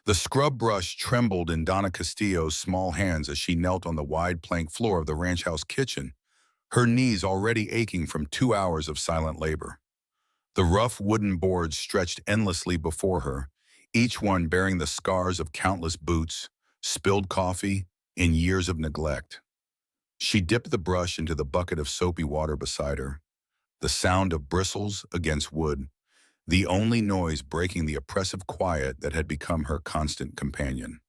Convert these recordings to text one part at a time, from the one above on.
The scrub brush trembled in Donna Castillo's small hands as she knelt on the wide plank floor of the ranch house kitchen, her knees already aching from 2 hours of silent labor. The rough wooden boards stretched endlessly before her, each one bearing the scars of countless boots, spilled coffee, and years of neglect. She dipped the brush into the bucket of soapy water beside her, the sound of bristles against wood, the only noise breaking the oppressive quiet that had become her constant companion.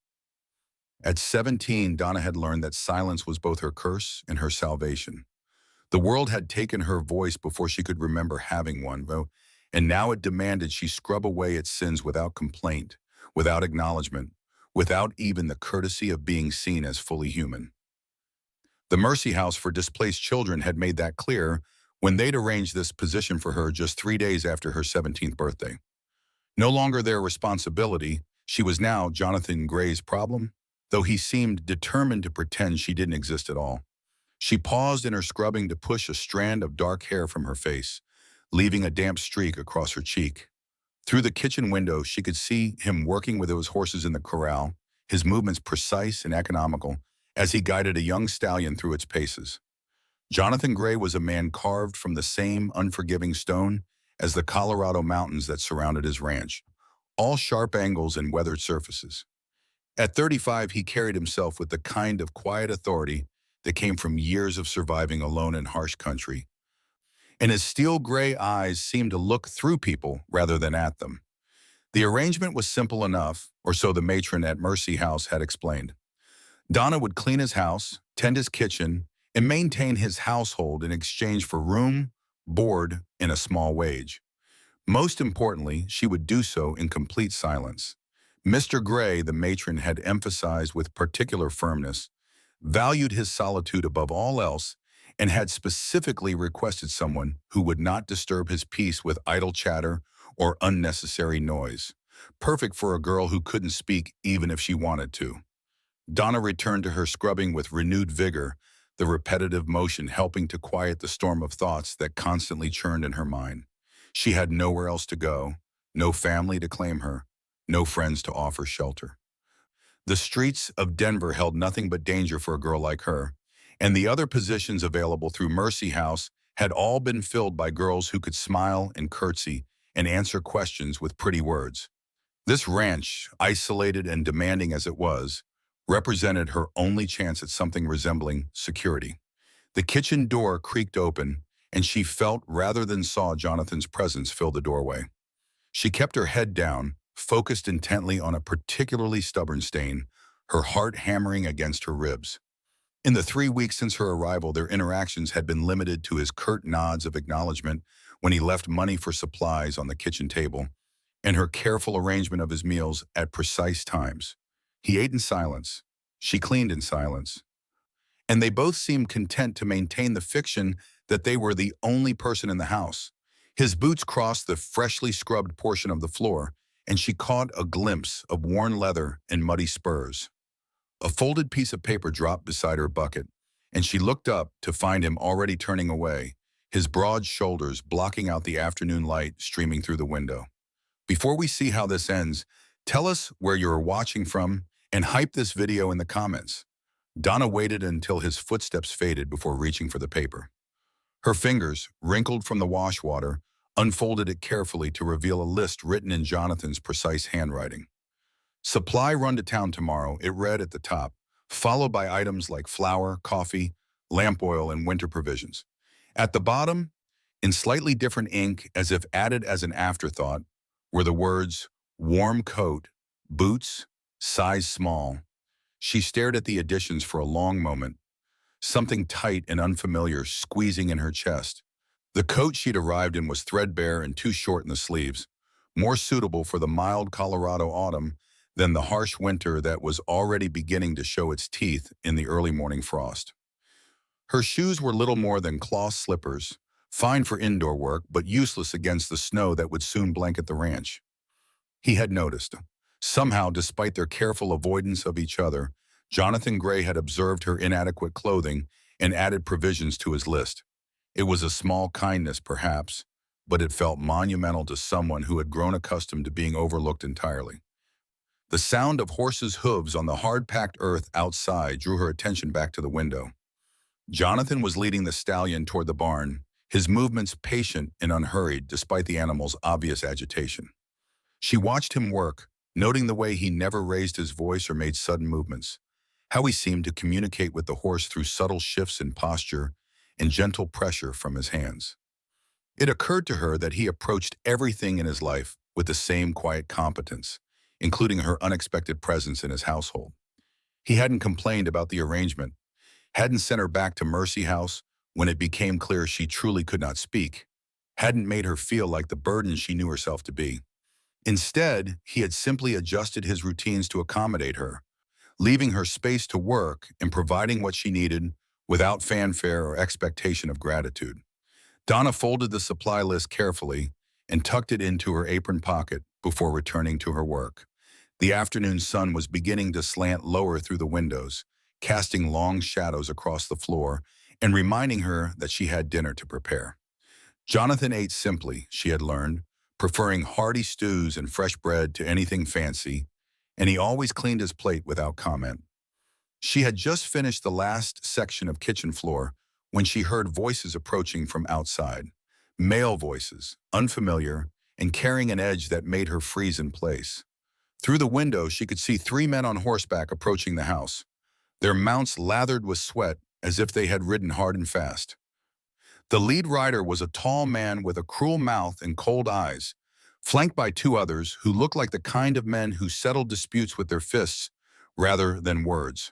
At 17, Donna had learned that silence was both her curse and her salvation. The world had taken her voice before she could remember having one, and now it demanded she scrub away its sins without complaint, without acknowledgement, without even the courtesy of being seen as fully human. The Mercy House for Displaced Children had made that clear when they'd arranged this position for her just 3 days after her 17th birthday. No longer their responsibility, she was now Jonathan Gray's problem, though he seemed determined to pretend she didn't exist at all. She paused in her scrubbing to push a strand of dark hair from her face, leaving a damp streak across her cheek. Through the kitchen window, she could see him working with those horses in the corral, his movements precise and economical, as he guided a young stallion through its paces. Jonathan Gray was a man carved from the same unforgiving stone as the Colorado mountains that surrounded his ranch, all sharp angles and weathered surfaces. At 35, he carried himself with the kind of quiet authority that came from years of surviving alone in harsh country, and his steel gray eyes seemed to look through people rather than at them. The arrangement was simple enough, or so the matron at Mercy House had explained. Donna would clean his house, tend his kitchen, and maintain his household in exchange for room, board, and a small wage. Most importantly, she would do so in complete silence. Mr. Gray, the matron had emphasized with particular firmness, valued his solitude above all else and had specifically requested someone who would not disturb his peace with idle chatter or unnecessary noise, perfect for a girl who couldn't speak even if she wanted to. Donna returned to her scrubbing with renewed vigor, the repetitive motion helping to quiet the storm of thoughts that constantly churned in her mind. She had nowhere else to go, no family to claim her, no friends to offer shelter. The streets of Denver held nothing but danger for a girl like her, and the other positions available through Mercy House had all been filled by girls who could smile and curtsy and answer questions with pretty words. This ranch, isolated and demanding as it was, represented her only chance at something resembling security. The kitchen door creaked open, and she felt rather than saw Jonathan's presence fill the doorway. She kept her head down, focused intently on a particularly stubborn stain, her heart hammering against her ribs. In the 3 weeks since her arrival, their interactions had been limited to his curt nods of acknowledgement when he left money for supplies on the kitchen table, and her careful arrangement of his meals at precise times. He ate in silence. She cleaned in silence. And they both seemed content to maintain the fiction that they were the only person in the house. His boots crossed the freshly scrubbed portion of the floor, and she caught a glimpse of worn leather and muddy spurs. A folded piece of paper dropped beside her bucket, and she looked up to find him already turning away, his broad shoulders blocking out the afternoon light streaming through the window. Before we see how this ends, tell us where you're watching from and hype this video in the comments. Donna waited until his footsteps faded before reaching for the paper. Her fingers, wrinkled from the wash water, unfolded it carefully to reveal a list written in Jonathan's precise handwriting. Supply run to town tomorrow, it read at the top, followed by items like flour, coffee, lamp oil, and winter provisions. At the bottom, in slightly different ink, as if added as an afterthought, were the words, warm coat, boots, size small. She stared at the additions for a long moment, something tight and unfamiliar squeezing in her chest. The coat she'd arrived in was threadbare and too short in the sleeves, more suitable for the mild Colorado autumn than the harsh winter that was already beginning to show its teeth in the early morning frost. Her shoes were little more than cloth slippers, fine for indoor work but useless against the snow that would soon blanket the ranch. He had noticed. Somehow, despite their careful avoidance of each other, Jonathan Gray had observed her inadequate clothing and added provisions to his list. It was a small kindness, perhaps, but it felt monumental to someone who had grown accustomed to being overlooked entirely. The sound of horses' hooves on the hard-packed earth outside drew her attention back to the window. Jonathan was leading the stallion toward the barn, his movements patient and unhurried despite the animal's obvious agitation. She watched him work, noting the way he never raised his voice or made sudden movements, how he seemed to communicate with the horse through subtle shifts in posture and gentle pressure from his hands. It occurred to her that he approached everything in his life with the same quiet competence, including her unexpected presence in his household. He hadn't complained about the arrangement, hadn't sent her back to Mercy House when it became clear she truly could not speak, hadn't made her feel like the burden she knew herself to be. Instead, he had simply adjusted his routines to accommodate her, leaving her space to work and providing what she needed without fanfare or expectation of gratitude. Donna folded the supply list carefully and tucked it into her apron pocket before returning to her work. The afternoon sun was beginning to slant lower through the windows, casting long shadows across the floor and reminding her that she had dinner to prepare. Jonathan ate simply, she had learned, preferring hearty stews and fresh bread to anything fancy, and he always cleaned his plate without comment. She had just finished the last section of kitchen floor when she heard voices approaching from outside. Male voices, unfamiliar, and carrying an edge that made her freeze in place. Through the window, she could see 3 men on horseback approaching the house, their mounts lathered with sweat as if they had ridden hard and fast. The lead rider was a tall man with a cruel mouth and cold eyes, flanked by 2 others who looked like the kind of men who settled disputes with their fists rather than words.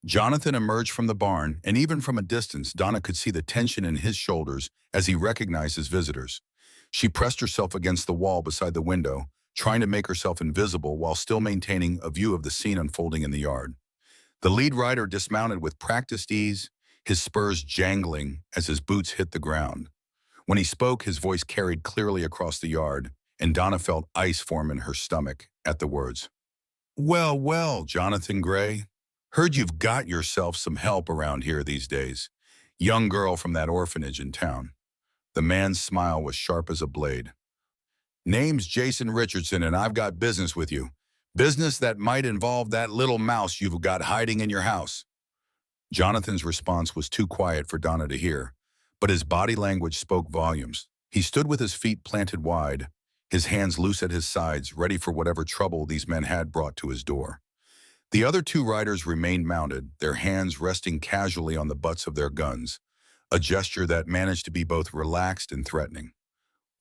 Jonathan emerged from the barn, and even from a distance, Donna could see the tension in his shoulders as he recognized his visitors. She pressed herself against the wall beside the window, trying to make herself invisible while still maintaining a view of the scene unfolding in the yard. The lead rider dismounted with practiced ease, his spurs jangling as his boots hit the ground. When he spoke, his voice carried clearly across the yard, and Donna felt ice form in her stomach at the words. "Well, well, Jonathan Gray. Heard you've got yourself some help around here these days. Young girl from that orphanage in town." The man's smile was sharp as a blade. "Name's Jason Richardson, and I've got business with you. Business that might involve that little mouse you've got hiding in your house." Jonathan's response was too quiet for Donna to hear, but his body language spoke volumes. He stood with his feet planted wide, his hands loose at his sides, ready for whatever trouble these men had brought to his door. The other 2 riders remained mounted, their hands resting casually on the butts of their guns, a gesture that managed to be both relaxed and threatening.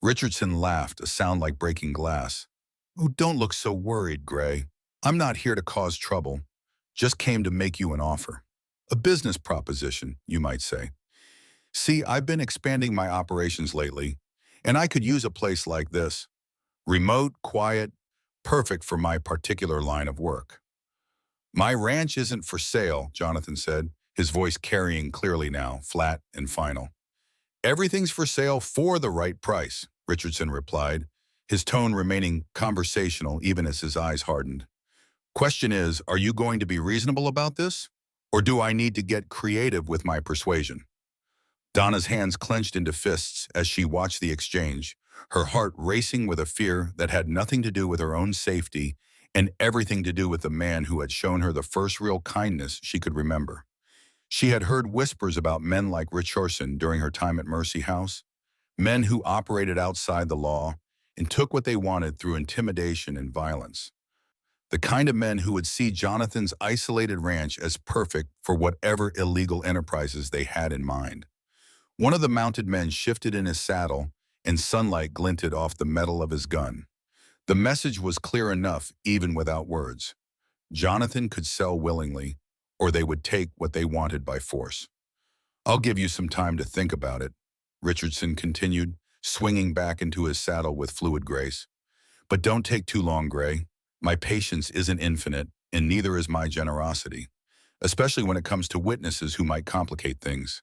Richardson laughed, a sound like breaking glass. "Oh, don't look so worried, Gray. I'm not here to cause trouble. Just came to make you an offer. A business proposition, you might say. See, I've been expanding my operations lately, and I could use a place like this. Remote, quiet, perfect for my particular line of work." "My ranch isn't for sale," Jonathan said, his voice carrying clearly now, flat and final. "Everything's for sale for the right price," Richardson replied, his tone remaining conversational even as his eyes hardened. "Question is, are you going to be reasonable about this? Or do I need to get creative with my persuasion?" Donna's hands clenched into fists as she watched the exchange, her heart racing with a fear that had nothing to do with her own safety and everything to do with the man who had shown her the first real kindness she could remember. She had heard whispers about men like Richardson during her time at Mercy House, men who operated outside the law and took what they wanted through intimidation and violence. The kind of men who would see Jonathan's isolated ranch as perfect for whatever illegal enterprises they had in mind. One of the mounted men shifted in his saddle, and sunlight glinted off the metal of his gun. The message was clear enough even without words. Jonathan could sell willingly, or they would take what they wanted by force. "I'll give you some time to think about it," Richardson continued, swinging back into his saddle with fluid grace. "But don't take too long, Gray. My patience isn't infinite, and neither is my generosity, especially when it comes to witnesses who might complicate things."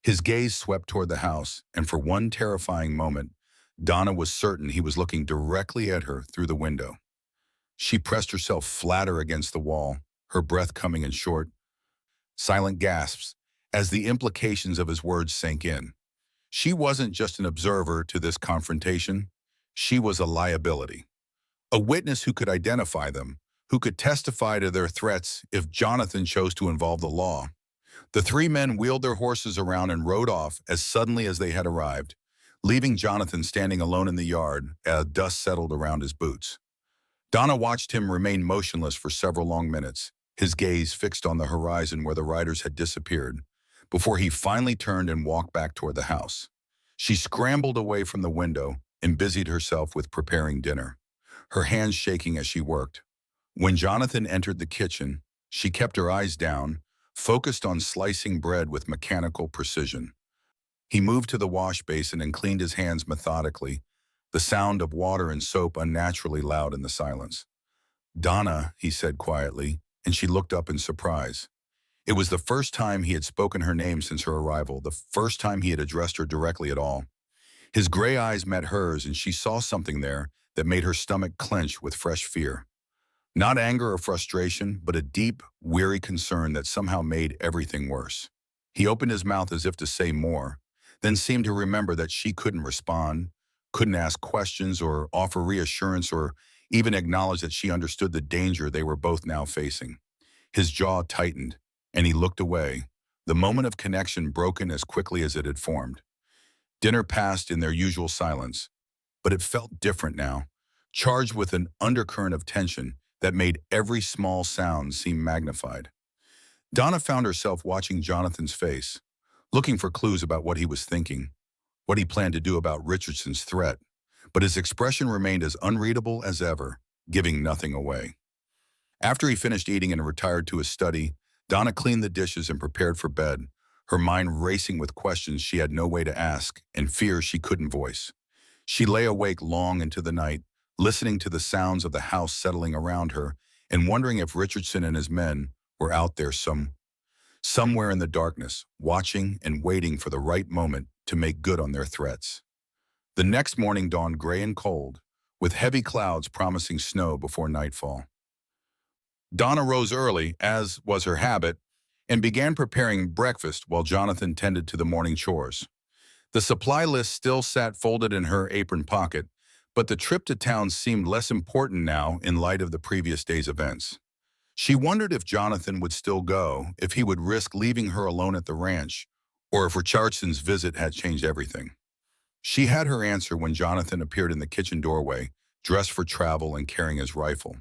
His gaze swept toward the house, and for one terrifying moment, Donna was certain he was looking directly at her through the window. She pressed herself flatter against the wall, her breath coming in short, silent gasps as the implications of his words sank in. She wasn't just an observer to this confrontation. She was a liability. A witness who could identify them, who could testify to their threats if Jonathan chose to involve the law. The three men wheeled their horses around and rode off as suddenly as they had arrived, leaving Jonathan standing alone in the yard as dust settled around his boots. Donna watched him remain motionless for several long minutes, his gaze fixed on the horizon where the riders had disappeared, before he finally turned and walked back toward the house. She scrambled away from the window and busied herself with preparing dinner, her hands shaking as she worked. When Jonathan entered the kitchen, she kept her eyes down, focused on slicing bread with mechanical precision. He moved to the wash basin and cleaned his hands methodically, the sound of water and soap unnaturally loud in the silence. "Donna," he said quietly, and she looked up in surprise. It was the first time he had spoken her name since her arrival, the first time he had addressed her directly at all. His gray eyes met hers, and she saw something there that made her stomach clench with fresh fear. Not anger or frustration, but a deep, weary concern that somehow made everything worse. He opened his mouth as if to say more, then seemed to remember that she couldn't respond, couldn't ask questions or offer reassurance or even acknowledge that she understood the danger they were both now facing. His jaw tightened, and he looked away, the moment of connection broken as quickly as it had formed. Dinner passed in their usual silence, but it felt different now, charged with an undercurrent of tension that made every small sound seem magnified. Donna found herself watching Jonathan's face, looking for clues about what he was thinking, what he planned to do about Richardson's threat, but his expression remained as unreadable as ever, giving nothing away. After he finished eating and retired to his study, Donna cleaned the dishes and prepared for bed, her mind racing with questions she had no way to ask and fears she couldn't voice. She lay awake long into the night, listening to the sounds of the house settling around her and wondering if Richardson and his men were out there somewhere in the darkness, watching and waiting for the right moment to make good on their threats. The next morning dawned gray and cold, with heavy clouds promising snow before nightfall. Donna rose early, as was her habit, and began preparing breakfast while Jonathan tended to the morning chores. The supply list still sat folded in her apron pocket, but the trip to town seemed less important now in light of the previous day's events. She wondered if Jonathan would still go, if he would risk leaving her alone at the ranch, or if Richardson's visit had changed everything. She had her answer when Jonathan appeared in the kitchen doorway, dressed for travel and carrying his rifle.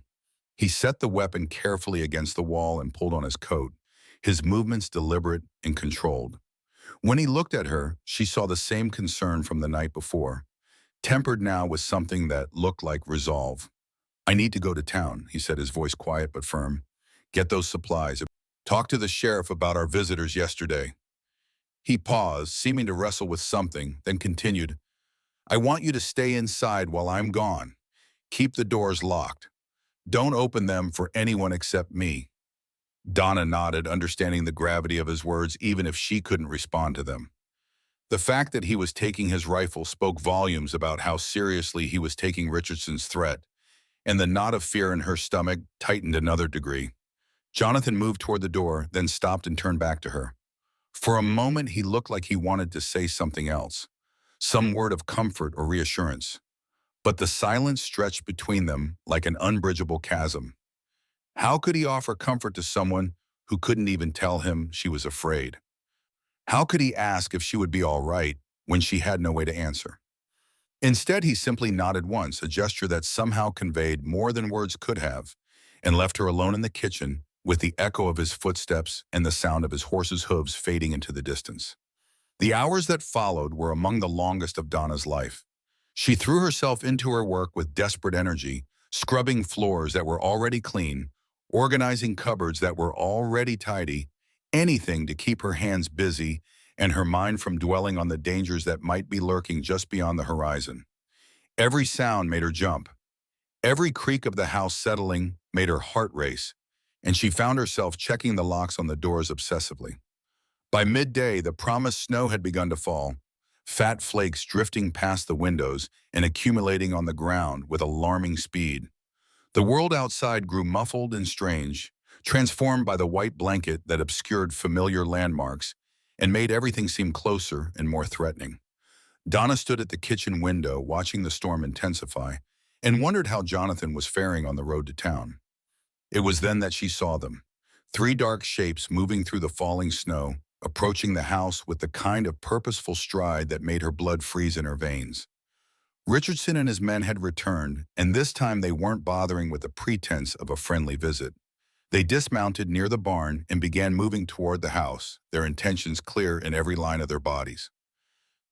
He set the weapon carefully against the wall and pulled on his coat, his movements deliberate and controlled. When he looked at her, she saw the same concern from the night before, tempered now with something that looked like resolve. "I need to go to town," he said, his voice quiet but firm. "Get those supplies. Talk to the sheriff about our visitors yesterday." He paused, seeming to wrestle with something, then continued, "I want you to stay inside while I'm gone. Keep the doors locked. Don't open them for anyone except me." Donna nodded, understanding the gravity of his words even if she couldn't respond to them. The fact that he was taking his rifle spoke volumes about how seriously he was taking Richardson's threat, and the knot of fear in her stomach tightened another degree. Jonathan moved toward the door, then stopped and turned back to her. For a moment, he looked like he wanted to say something else, some word of comfort or reassurance. But the silence stretched between them like an unbridgeable chasm. How could he offer comfort to someone who couldn't even tell him she was afraid? How could he ask if she would be all right when she had no way to answer? Instead, he simply nodded once, a gesture that somehow conveyed more than words could have, and left her alone in the kitchen with the echo of his footsteps and the sound of his horse's hooves fading into the distance. The hours that followed were among the longest of Donna's life. She threw herself into her work with desperate energy, scrubbing floors that were already clean, organizing cupboards that were already tidy, anything to keep her hands busy and her mind from dwelling on the dangers that might be lurking just beyond the horizon. Every sound made her jump. Every creak of the house settling made her heart race, and she found herself checking the locks on the doors obsessively. By midday, the promised snow had begun to fall, fat flakes drifting past the windows and accumulating on the ground with alarming speed. The world outside grew muffled and strange, transformed by the white blanket that obscured familiar landmarks and made everything seem closer and more threatening. Donna stood at the kitchen window watching the storm intensify and wondered how Jonathan was faring on the road to town. It was then that she saw them. Three dark shapes moving through the falling snow, approaching the house with the kind of purposeful stride that made her blood freeze in her veins. Richardson and his men had returned, and this time they weren't bothering with the pretense of a friendly visit. They dismounted near the barn and began moving toward the house, their intentions clear in every line of their bodies.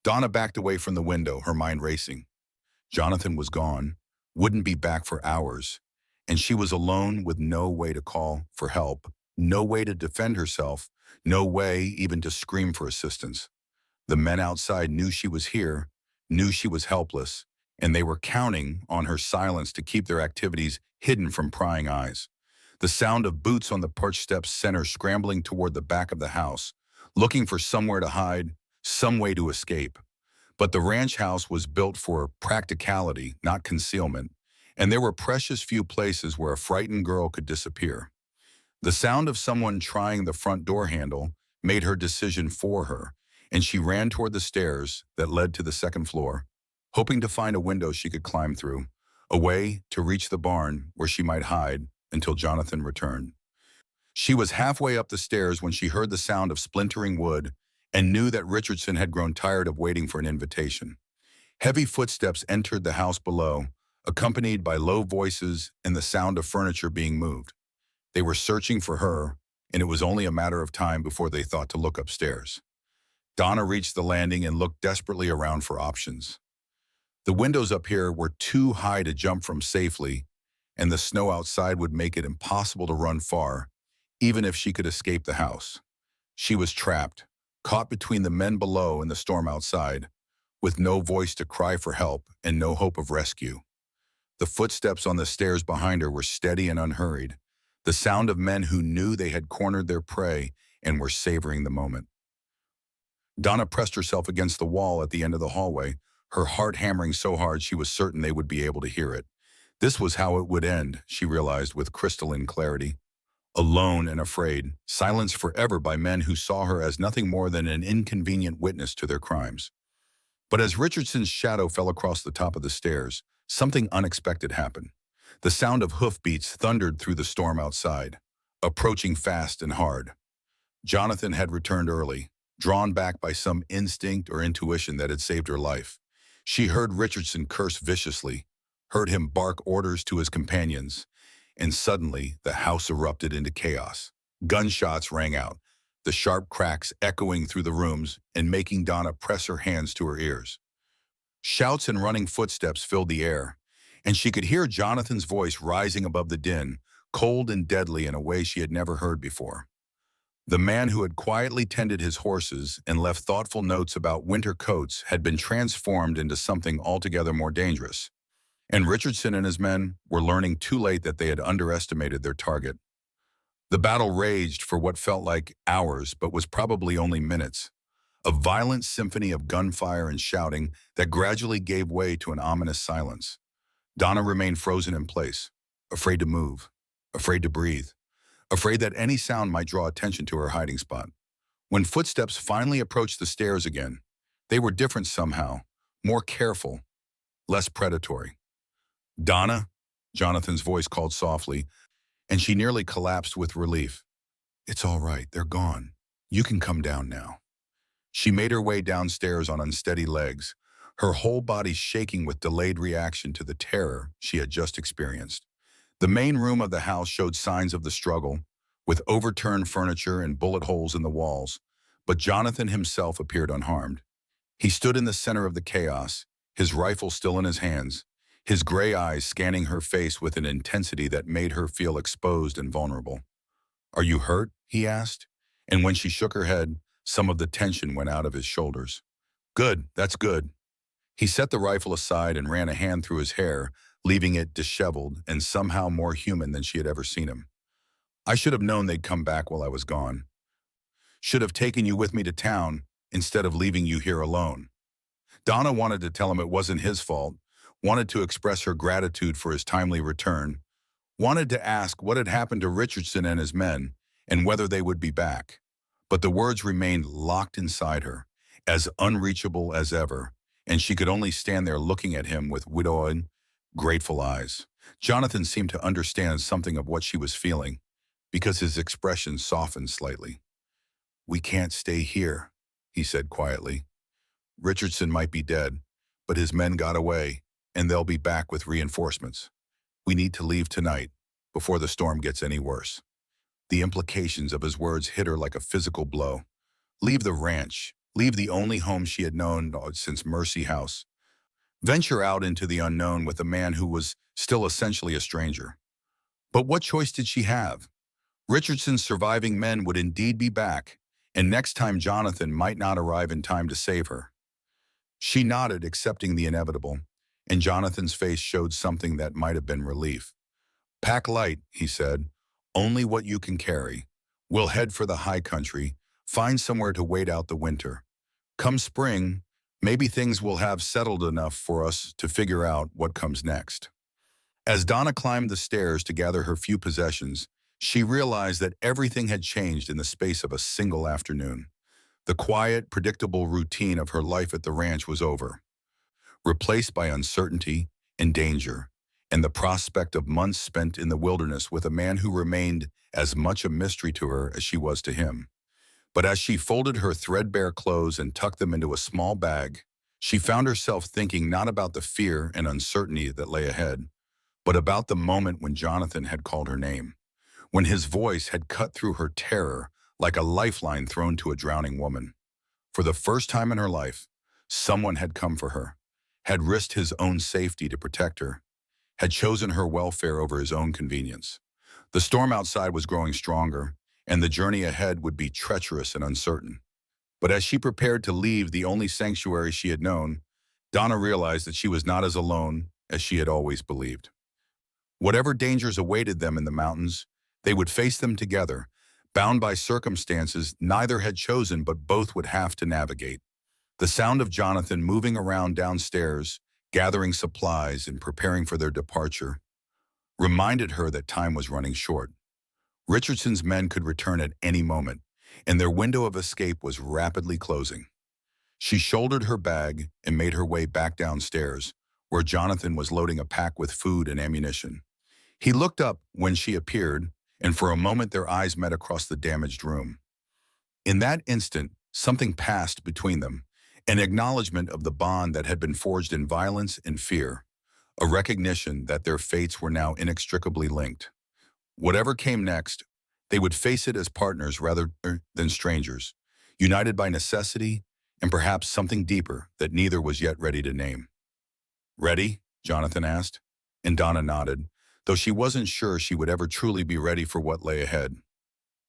Donna backed away from the window, her mind racing. Jonathan was gone, wouldn't be back for hours, and she was alone with no way to call for help, no way to defend herself, no way even to scream for assistance. The men outside knew she was here, knew she was helpless, and they were counting on her silence to keep their activities hidden from prying eyes. The sound of boots on the porch steps sent her scrambling toward the back of the house, looking for somewhere to hide, some way to escape. But the ranch house was built for practicality, not concealment, and there were precious few places where a frightened girl could disappear. The sound of someone trying the front door handle made her decision for her, and she ran toward the stairs that led to the second floor, hoping to find a window she could climb through, a way to reach the barn where she might hide until Jonathan returned. She was halfway up the stairs when she heard the sound of splintering wood and knew that Richardson had grown tired of waiting for an invitation. Heavy footsteps entered the house below, accompanied by low voices and the sound of furniture being moved. They were searching for her, and it was only a matter of time before they thought to look upstairs. Donna reached the landing and looked desperately around for options. The windows up here were too high to jump from safely, and the snow outside would make it impossible to run far, even if she could escape the house. She was trapped, caught between the men below and the storm outside, with no voice to cry for help and no hope of rescue. The footsteps on the stairs behind her were steady and unhurried, the sound of men who knew they had cornered their prey and were savoring the moment. Donna pressed herself against the wall at the end of the hallway, her heart hammering so hard she was certain they would be able to hear it. This was how it would end, she realized with crystalline clarity. Alone and afraid, silenced forever by men who saw her as nothing more than an inconvenient witness to their crimes. But as Richardson's shadow fell across the top of the stairs, something unexpected happened. The sound of hoofbeats thundered through the storm outside, approaching fast and hard. Jonathan had returned early, drawn back by some instinct or intuition that had saved her life. She heard Richardson curse viciously, heard him bark orders to his companions, and suddenly the house erupted into chaos. Gunshots rang out, the sharp cracks echoing through the rooms and making Donna press her hands to her ears. Shouts and running footsteps filled the air, and she could hear Jonathan's voice rising above the din, cold and deadly in a way she had never heard before. The man who had quietly tended his horses and left thoughtful notes about winter coats had been transformed into something altogether more dangerous. And Richardson and his men were learning too late that they had underestimated their target. The battle raged for what felt like hours, but was probably only minutes. A violent symphony of gunfire and shouting that gradually gave way to an ominous silence. Donna remained frozen in place, afraid to move, afraid to breathe, afraid that any sound might draw attention to her hiding spot. When footsteps finally approached the stairs again, they were different somehow, more careful, less predatory. "Donna," Jonathan's voice called softly, and she nearly collapsed with relief. "It's all right, they're gone. You can come down now." She made her way downstairs on unsteady legs, her whole body shaking with delayed reaction to the terror she had just experienced. The main room of the house showed signs of the struggle, with overturned furniture and bullet holes in the walls, but Jonathan himself appeared unharmed. He stood in the center of the chaos, his rifle still in his hands, his gray eyes scanning her face with an intensity that made her feel exposed and vulnerable. "Are you hurt?" he asked, and when she shook her head, some of the tension went out of his shoulders. "Good, that's good." He set the rifle aside and ran a hand through his hair, leaving it disheveled and somehow more human than she had ever seen him. "I should have known they'd come back while I was gone. Should have taken you with me to town instead of leaving you here alone." Donna wanted to tell him it wasn't his fault, wanted to express her gratitude for his timely return, wanted to ask what had happened to Richardson and his men and whether they would be back. But the words remained locked inside her, as unreachable as ever, and she could only stand there looking at him with widowed, grateful eyes. Jonathan seemed to understand something of what she was feeling, because his expression softened slightly. "We can't stay here," he said quietly. "Richardson might be dead, but his men got away, and they'll be back with reinforcements. We need to leave tonight, before the storm gets any worse." The implications of his words hit her like a physical blow. Leave the ranch, leave the only home she had known since Mercy House. Venture out into the unknown with a man who was still essentially a stranger. But what choice did she have? Richardson's surviving men would indeed be back, and next time Jonathan might not arrive in time to save her. She nodded, accepting the inevitable, and Jonathan's face showed something that might have been relief. "Pack light," he said. "Only what you can carry. We'll head for the high country, find somewhere to wait out the winter. Come spring, maybe things will have settled enough for us to figure out what comes next." As Donna climbed the stairs to gather her few possessions, she realized that everything had changed in the space of a single afternoon. The quiet, predictable routine of her life at the ranch was over, replaced by uncertainty and danger, and the prospect of months spent in the wilderness with a man who remained as much a mystery to her as she was to him. But as she folded her threadbare clothes and tucked them into a small bag, she found herself thinking not about the fear and uncertainty that lay ahead, but about the moment when Jonathan had called her name, when his voice had cut through her terror like a lifeline thrown to a drowning woman. For the first time in her life, someone had come for her, had risked his own safety to protect her, had chosen her welfare over his own convenience. The storm outside was growing stronger, and the journey ahead would be treacherous and uncertain. But as she prepared to leave the only sanctuary she had known, Donna realized that she was not as alone as she had always believed. Whatever dangers awaited them in the mountains, they would face them together, bound by circumstances neither had chosen but both would have to navigate. The sound of Jonathan moving around downstairs, gathering supplies and preparing for their departure, reminded her that time was running short. Richardson's men could return at any moment, and their window of escape was rapidly closing. She shouldered her bag and made her way back downstairs, where Jonathan was loading a pack with food and ammunition. He looked up when she appeared, and for a moment their eyes met across the damaged room. In that instant, something passed between them, an acknowledgement of the bond that had been forged in violence and fear, a recognition that their fates were now inextricably linked. Whatever came next, they would face it as partners rather than strangers, united by necessity and perhaps something deeper that neither was yet ready to name. "Ready?" Jonathan asked, and Donna nodded, though she wasn't sure she would ever truly be ready for what lay ahead.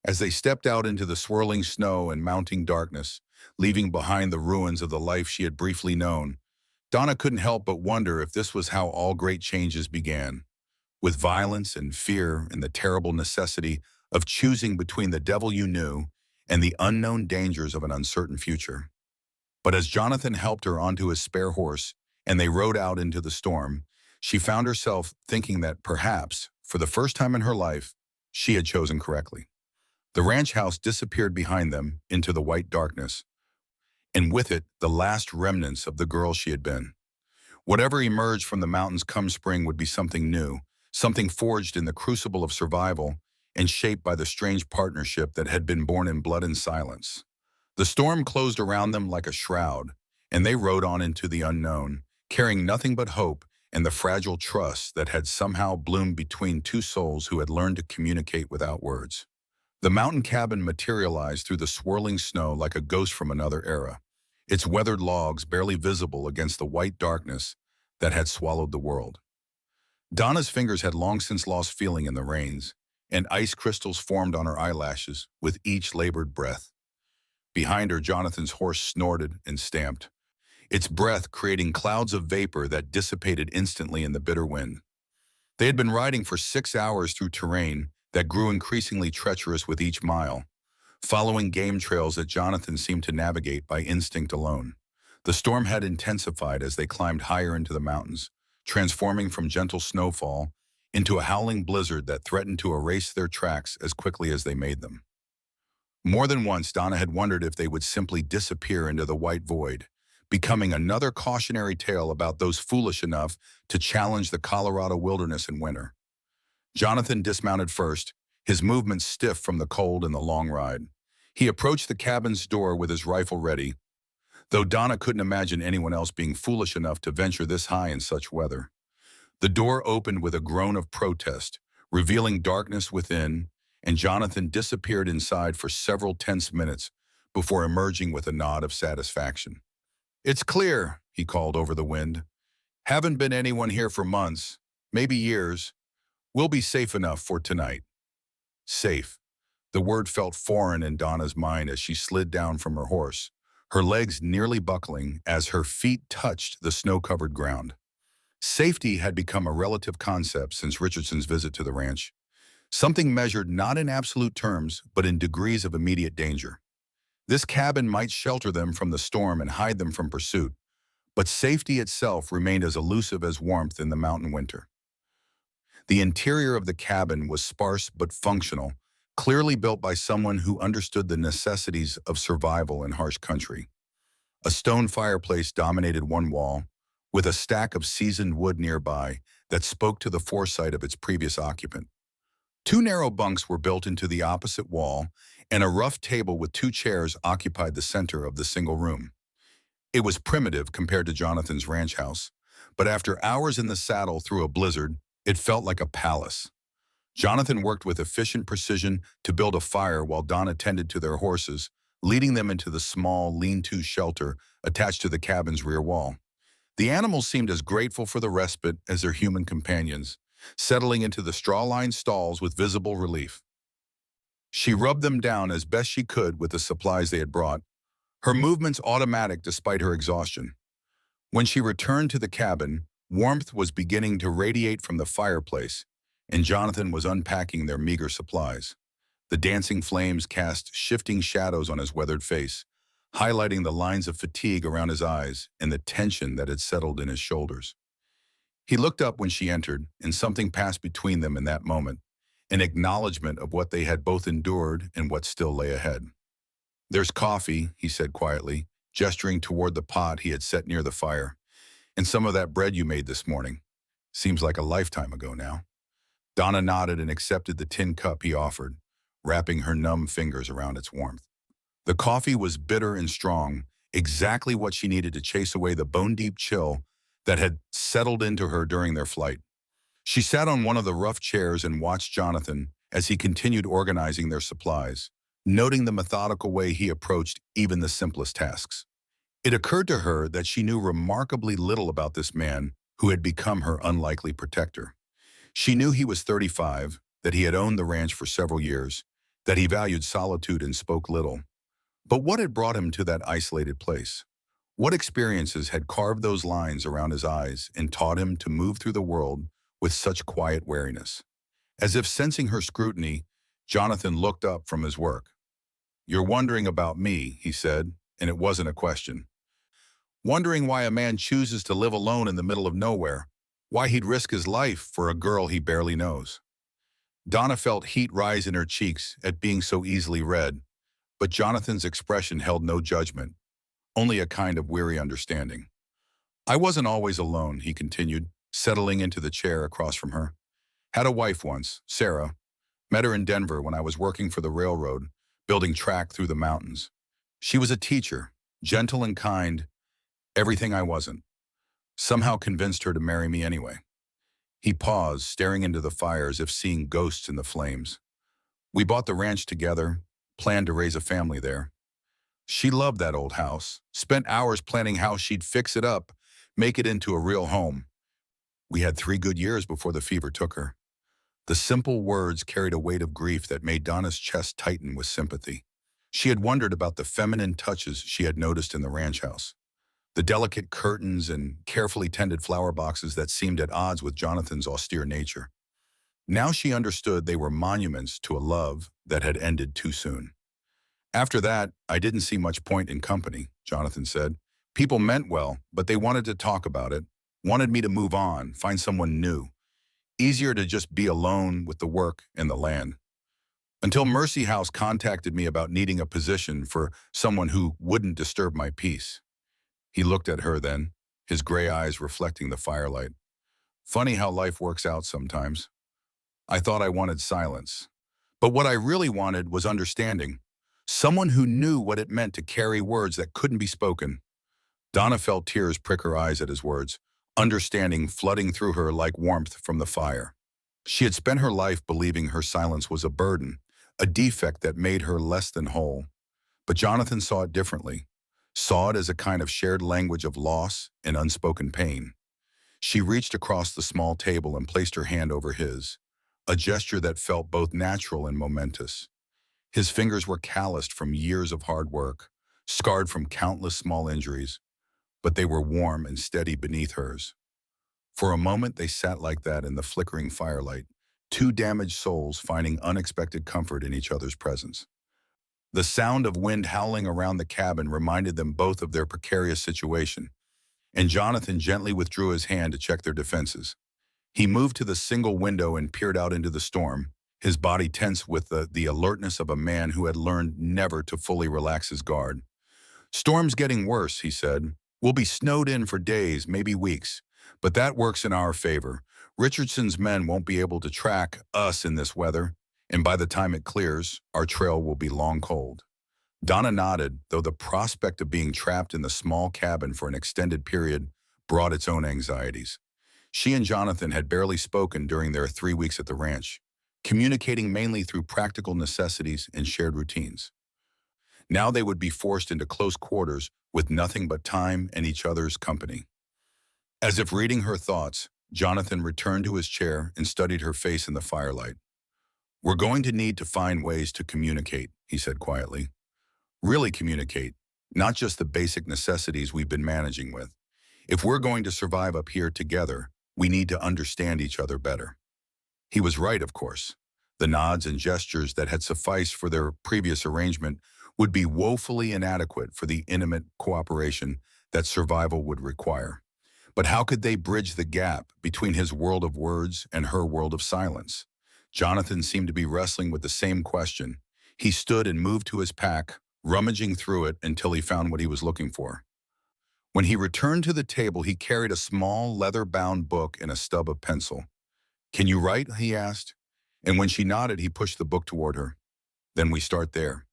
As they stepped out into the swirling snow and mounting darkness, leaving behind the ruins of the life she had briefly known, Donna couldn't help but wonder if this was how all great changes began, with violence and fear and the terrible necessity of choosing between the devil you knew and the unknown dangers of an uncertain future. But as Jonathan helped her onto his spare horse and they rode out into the storm, she found herself thinking that perhaps, for the first time in her life, she had chosen correctly. The ranch house disappeared behind them into the white darkness, and with it, the last remnants of the girl she had been. Whatever emerged from the mountains come spring would be something new, something forged in the crucible of survival and shaped by the strange partnership that had been born in blood and silence. The storm closed around them like a shroud, and they rode on into the unknown, carrying nothing but hope and the fragile trust that had somehow bloomed between two souls who had learned to communicate without words. The mountain cabin materialized through the swirling snow like a ghost from another era, its weathered logs barely visible against the white darkness that had swallowed the world. Donna's fingers had long since lost feeling in the rains, and ice crystals formed on her eyelashes with each labored breath. Behind her, Jonathan's horse snorted and stamped, its breath creating clouds of vapor that dissipated instantly in the bitter wind. They had been riding for 6 hours through terrain that grew increasingly treacherous with each mile, following game trails that Jonathan seemed to navigate by instinct alone. The storm had intensified as they climbed higher into the mountains, transforming from gentle snowfall into a howling blizzard that threatened to erase their tracks as quickly as they made them. More than once, Donna had wondered if they would simply disappear into the white void, becoming another cautionary tale about those foolish enough to challenge the Colorado wilderness in winter. Jonathan dismounted first, his movements stiff from the cold and the long ride. He approached the cabin's door with his rifle ready, though Donna couldn't imagine anyone else being foolish enough to venture this high in such weather. The door opened with a groan of protest, revealing darkness within, and Jonathan disappeared inside for several tense minutes before emerging with a nod of satisfaction. "It's clear," he called over the wind. "Haven't been anyone here for months, maybe years. We'll be safe enough for tonight." Safe. The word felt foreign in Donna's mind as she slid down from her horse, her legs nearly buckling as her feet touched the snow-covered ground. Safety had become a relative concept since Richardson's visit to the ranch, something measured not in absolute terms, but in degrees of immediate danger. This cabin might shelter them from the storm and hide them from pursuit, but safety itself remained as elusive as warmth in the mountain winter. The interior of the cabin was sparse but functional, clearly built by someone who understood the necessities of survival in harsh country. A stone fireplace dominated one wall, with a stack of seasoned wood nearby that spoke to the foresight of its previous occupant. Two narrow bunks were built into the opposite wall, and a rough table with two chairs occupied the center of the single room. It was primitive compared to Jonathan's ranch house, but after hours in the saddle through a blizzard, it felt like a palace. Jonathan worked with efficient precision to build a fire while Donna tended to their horses, leading them into the small, lean-to shelter attached to the cabin's rear wall. The animals seemed as grateful for the respite as their human companions, settling into the straw-lined stalls with visible relief. She rubbed them down as best she could with the supplies they had brought, her movements automatic despite her exhaustion. When she returned to the cabin, warmth was beginning to radiate from the fireplace, and Jonathan was unpacking their meager supplies. The dancing flames cast shifting shadows on his weathered face, highlighting the lines of fatigue around his eyes and the tension that had settled in his shoulders. He looked up when she entered, and something passed between them in that moment, an acknowledgement of what they had both endured and what still lay ahead. "There's coffee," he said quietly, gesturing toward the pot he had set near the fire, "and some of that bread you made this morning. Seems like a lifetime ago now." Donna nodded and accepted the tin cup he offered, wrapping her numb fingers around its warmth. The coffee was bitter and strong, exactly what she needed to chase away the bone-deep chill that had settled into her during their flight. She sat on one of the rough chairs and watched Jonathan as he continued organizing their supplies, noting the methodical way he approached even the simplest tasks. It occurred to her that she knew remarkably little about this man who had become her unlikely protector. She knew he was 35, that he had owned the ranch for several years, that he valued solitude and spoke little. But what had brought him to that isolated place? What experiences had carved those lines around his eyes and taught him to move through the world with such quiet wariness? As if sensing her scrutiny, Jonathan looked up from his work. "You're wondering about me," he said, and it wasn't a question. "Wondering why a man chooses to live alone in the middle of nowhere, why he'd risk his life for a girl he barely knows." Donna felt heat rise in her cheeks at being so easily read, but Jonathan's expression held no judgment, only a kind of weary understanding. "I wasn't always alone," he continued, settling into the chair across from her. "Had a wife once, Sarah. Met her in Denver when I was working for the railroad, building track through the mountains. She was a teacher, gentle and kind, everything I wasn't. Somehow convinced her to marry me anyway." He paused, staring into the fire as if seeing ghosts in the flames. "We bought the ranch together, planned to raise a family there. She loved that old house, spent hours planning how she'd fix it up, make it into a real home. We had 3 good years before the fever took her." The simple words carried a weight of grief that made Donna's chest tighten with sympathy. She had wondered about the feminine touches she had noticed in the ranch house, the delicate curtains and carefully tended flower boxes that seemed at odds with Jonathan's austere nature. Now she understood they were monuments to a love that had ended too soon. "After that, I didn't see much point in company," Jonathan said. "People meant well, but they wanted to talk about it, wanted me to move on, find someone new. Easier to just be alone with the work and the land. Until Mercy House contacted me about needing a position for someone who wouldn't disturb my peace." He looked at her then, his gray eyes reflecting the firelight. Funny how life works out sometimes. I thought I wanted silence. But what I really wanted was understanding. Someone who knew what it meant to carry words that couldn't be spoken. Donna felt tears prick her eyes at his words, understanding flooding through her like warmth from the fire. She had spent her life believing her silence was a burden, a defect that made her less than whole. But Jonathan saw it differently, saw it as a kind of shared language of loss and unspoken pain. She reached across the small table and placed her hand over his, a gesture that felt both natural and momentous. His fingers were calloused from years of hard work, scarred from countless small injuries, but they were warm and steady beneath hers. For a moment they sat like that in the flickering firelight, two damaged souls finding unexpected comfort in each other's presence. The sound of wind howling around the cabin reminded them both of their precarious situation, and Jonathan gently withdrew his hand to check their defenses. He moved to the single window and peered out into the storm, his body tense with the alertness of a man who had learned never to fully relax his guard. "Storm's getting worse," he said. "We'll be snowed in for days, maybe weeks. But that works in our favor. Richardson's men won't be able to track us in this weather, and by the time it clears, our trail will be long cold." Donna nodded, though the prospect of being trapped in the small cabin for an extended period brought its own anxieties. She and Jonathan had barely spoken during their 3 weeks at the ranch, communicating mainly through practical necessities and shared routines. Now they would be forced into close quarters with nothing but time and each other's company. As if reading her thoughts, Jonathan returned to his chair and studied her face in the firelight. "We're going to need to find ways to communicate," he said quietly. "Really communicate, not just the basic necessities we've been managing with. If we're going to survive up here together, we need to understand each other better." He was right, of course. The nods and gestures that had sufficed for their previous arrangement would be woefully inadequate for the intimate cooperation that survival would require. But how could they bridge the gap between his world of words and her world of silence? Jonathan seemed to be wrestling with the same question. He stood and moved to his pack, rummaging through it until he found what he was looking for. When he returned to the table, he carried a small leather-bound book and a stub of pencil. "Can you write?" he asked. And when she nodded, he pushed the book toward her. "Then we start there.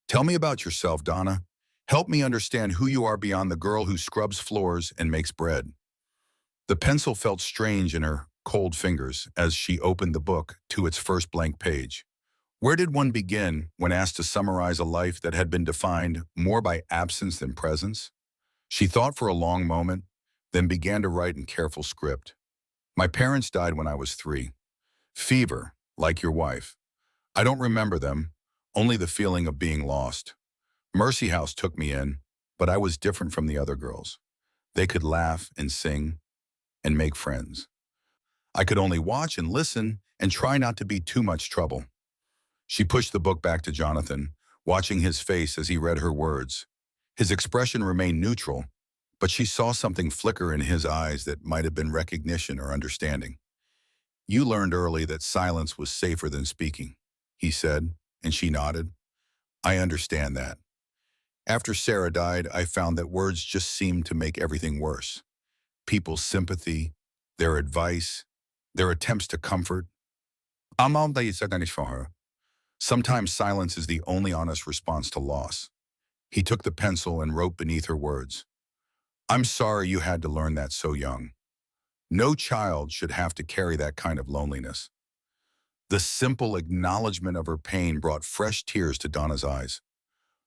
Tell me about yourself, Donna. Help me understand who you are beyond the girl who scrubs floors and makes bread." The pencil felt strange in her cold fingers as she opened the book to its first blank page. Where did one begin when asked to summarize a life that had been defined more by absence than presence? She thought for a long moment, then began to write in careful script. "My parents died when I was 3. Fever, like your wife. I don't remember them, only the feeling of being lost. Mercy House took me in, but I was different from the other girls. They could laugh and sing and make friends. I could only watch and listen and try not to be too much trouble." She pushed the book back to Jonathan, watching his face as he read her words. His expression remained neutral, but she saw something flicker in his eyes that might have been recognition or understanding. "You learned early that silence was safer than speaking," he said, and she nodded. "I understand that. After Sarah died, I found that words just seemed to make everything worse. People's sympathy, their advice, their attempts to comfort. Sometimes silence is the only honest response to loss." He took the pencil and wrote beneath her words, "I'm sorry you had to learn that so young. No child should have to carry that kind of loneliness." The simple acknowledgement of her pain brought fresh tears to Donna's eyes.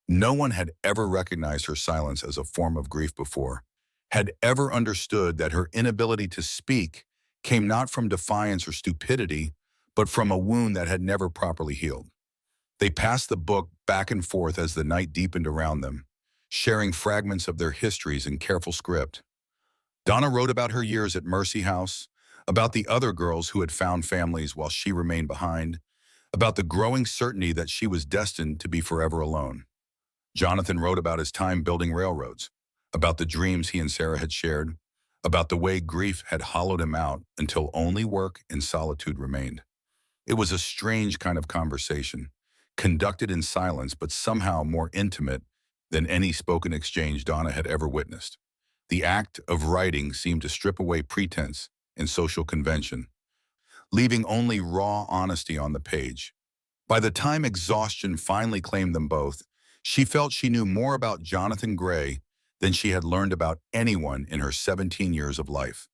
No one had ever recognized her silence as a form of grief before, had ever understood that her inability to speak came not from defiance or stupidity, but from a wound that had never properly healed. They passed the book back and forth as the night deepened around them, sharing fragments of their histories in careful script. Donna wrote about her years at Mercy House, about the other girls who had found families while she remained behind, about the growing certainty that she was destined to be forever alone. Jonathan wrote about his time building railroads, about the dreams he and Sarah had shared, about the way grief had hollowed him out until only work and solitude remained. It was a strange kind of conversation, conducted in silence but somehow more intimate than any spoken exchange Donna had ever witnessed. The act of writing seemed to strip away pretense and social convention, leaving only raw honesty on the page. By the time exhaustion finally claimed them both, she felt she knew more about Jonathan Gray than she had learned about anyone in her 17 years of life.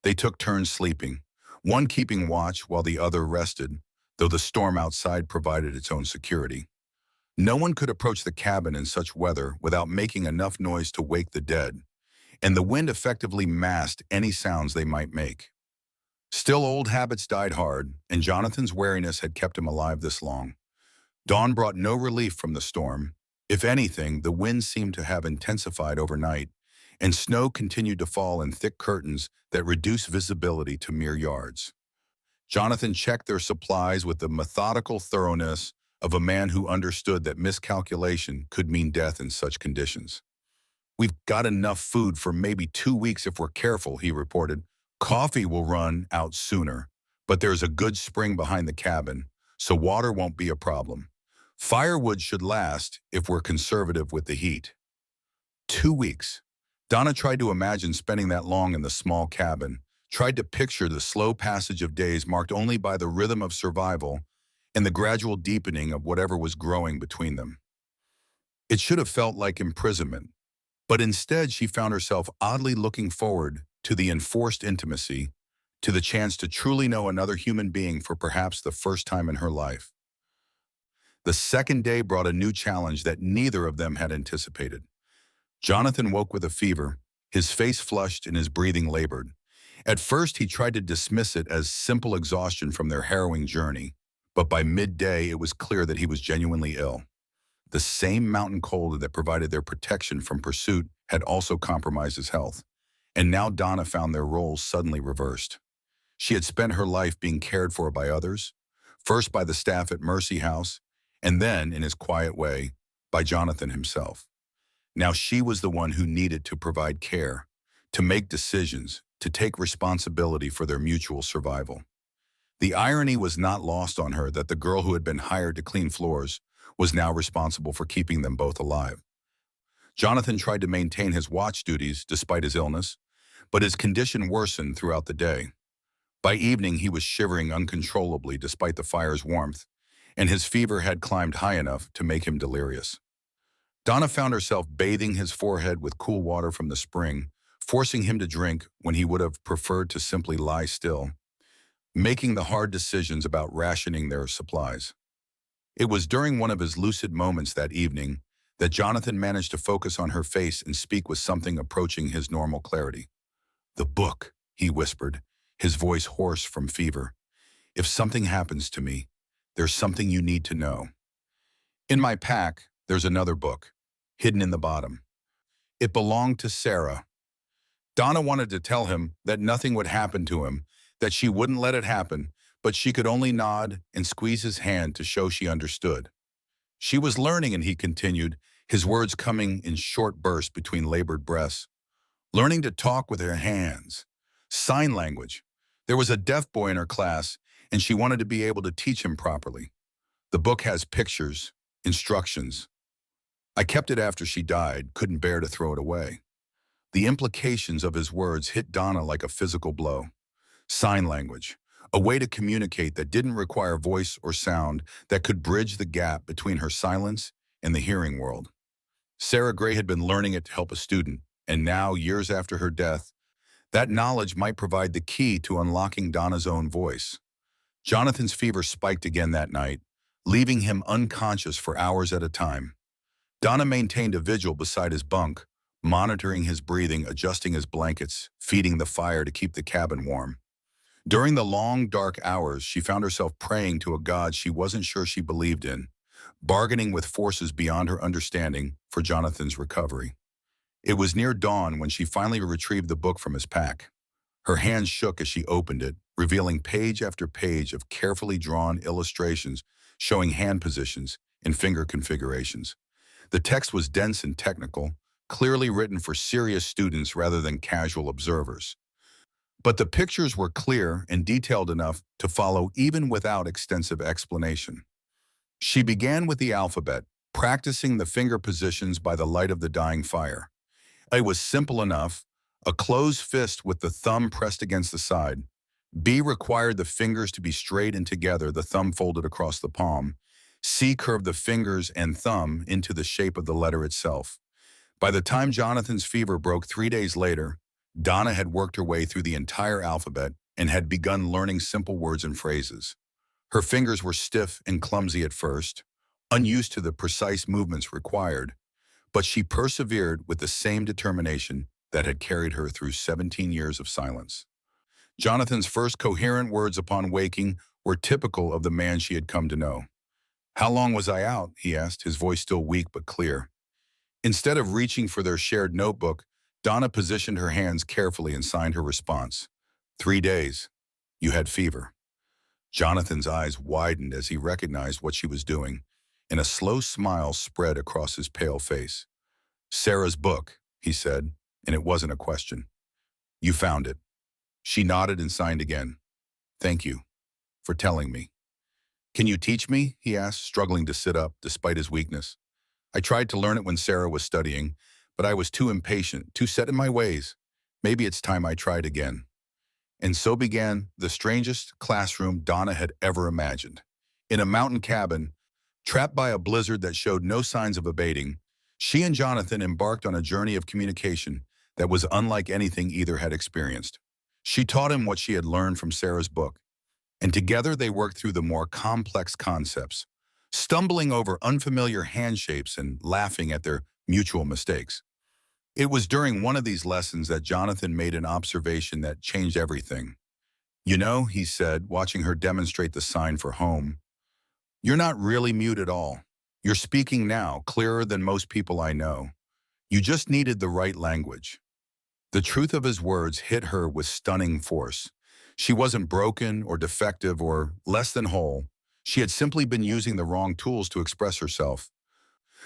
They took turns sleeping, one keeping watch while the other rested, though the storm outside provided its own security. No one could approach the cabin in such weather without making enough noise to wake the dead, and the wind effectively masked any sounds they might make. Still, old habits died hard, and Jonathan's wariness had kept him alive this long. Dawn brought no relief from the storm. If anything, the wind seemed to have intensified overnight, and snow continued to fall in thick curtains that reduced visibility to mere yards. Jonathan checked their supplies with the methodical thoroughness of a man who understood that miscalculation could mean death in such conditions. "We've got enough food for maybe 2 weeks if we're careful," he reported. "Coffee will run out sooner, but there's a good spring behind the cabin, so water won't be a problem. Firewood should last if we're conservative with the heat." 2 weeks. Donna tried to imagine spending that long in the small cabin, tried to picture the slow passage of days marked only by the rhythm of survival and the gradual deepening of whatever was growing between them. It should have felt like imprisonment, but instead she found herself oddly looking forward to the enforced intimacy, to the chance to truly know another human being for perhaps the first time in her life. The second day brought a new challenge that neither of them had anticipated. Jonathan woke with a fever, his face flushed and his breathing labored. At first, he tried to dismiss it as simple exhaustion from their harrowing journey, but by midday, it was clear that he was genuinely ill. The same mountain cold that provided their protection from pursuit had also compromised his health, and now Donna found their roles suddenly reversed. She had spent her life being cared for by others, first by the staff at Mercy House, and then, in his quiet way, by Jonathan himself. Now she was the one who needed to provide care, to make decisions, to take responsibility for their mutual survival. The irony was not lost on her that the girl who had been hired to clean floors was now responsible for keeping them both alive. Jonathan tried to maintain his watch duties despite his illness, but his condition worsened throughout the day. By evening, he was shivering uncontrollably despite the fire's warmth, and his fever had climbed high enough to make him delirious. Donna found herself bathing his forehead with cool water from the spring, forcing him to drink when he would have preferred to simply lie still, making the hard decisions about rationing their supplies. It was during one of his lucid moments that evening that Jonathan managed to focus on her face and speak with something approaching his normal clarity. "The book," he whispered, his voice hoarse from fever. "If something happens to me, there's something you need to know. In my pack, there's another book, hidden in the bottom. It belonged to Sarah." Donna wanted to tell him that nothing would happen to him, that she wouldn't let it happen, but she could only nod and squeeze his hand to show she understood. "She was learning," and he continued, his words coming in short bursts between labored breaths. "Learning to talk with her hands. Sign language. There was a deaf boy in her class, and she wanted to be able to teach him properly. The book has pictures, instructions. I kept it after she died, couldn't bear to throw it away." The implications of his words hit Donna like a physical blow. Sign language, a way to communicate that didn't require voice or sound, that could bridge the gap between her silence and the hearing world. Sarah Gray had been learning it to help a student, and now, years after her death, that knowledge might provide the key to unlocking Donna's own voice. Jonathan's fever spiked again that night, leaving him unconscious for hours at a time. Donna maintained a vigil beside his bunk, monitoring his breathing, adjusting his blankets, feeding the fire to keep the cabin warm. During the long, dark hours, she found herself praying to a God she wasn't sure she believed in, bargaining with forces beyond her understanding for Jonathan's recovery. It was near dawn when she finally retrieved the book from his pack. Her hands shook as she opened it, revealing page after page of carefully drawn illustrations showing hand positions and finger configurations. The text was dense and technical, clearly written for serious students rather than casual observers. But the pictures were clear and detailed enough to follow even without extensive explanation. She began with the alphabet, practicing the finger positions by the light of the dying fire. It was simple enough, A closed fist with the thumb pressed against the side. B required the fingers to be straight and together, the thumb folded across the palm. C curved the fingers and thumb into the shape of the letter itself. By the time Jonathan's fever broke 3 days later, Donna had worked her way through the entire alphabet and had begun learning simple words and phrases. Her fingers were stiff and clumsy at first, unused to the precise movements required, but she persevered with the same determination that had carried her through 17 years of silence. Jonathan's first coherent words upon waking were typical of the man she had come to know. "How long was I out?" he asked, his voice still weak but clear. Instead of reaching for their shared notebook, Donna positioned her hands carefully and signed her response. 3 days. You had fever." Jonathan's eyes widened as he recognized what she was doing, and a slow smile spread across his pale face. "Sarah's book," he said, and it wasn't a question. "You found it." She nodded and signed again. "Thank you for telling me." "Can you teach me?" he asked, struggling to sit up despite his weakness. "I tried to learn it when Sarah was studying, but I was too impatient, too set in my ways. Maybe it's time I tried again." And so began the strangest classroom Donna had ever imagined. In a mountain cabin, trapped by a blizzard that showed no signs of abating, she and Jonathan embarked on a journey of communication that was unlike anything either had experienced. She taught him what she had learned from Sarah's book, and together they worked through the more complex concepts, stumbling over unfamiliar hand shapes and laughing at their mutual mistakes. It was during one of these lessons that Jonathan made an observation that changed everything. "You know," he said, watching her demonstrate the sign for home, "you're not really mute at all. You're speaking now, clearer than most people I know. You just needed the right language." The truth of his words hit her with stunning force. She wasn't broken or defective or less than whole. She had simply been using the wrong tools to express herself,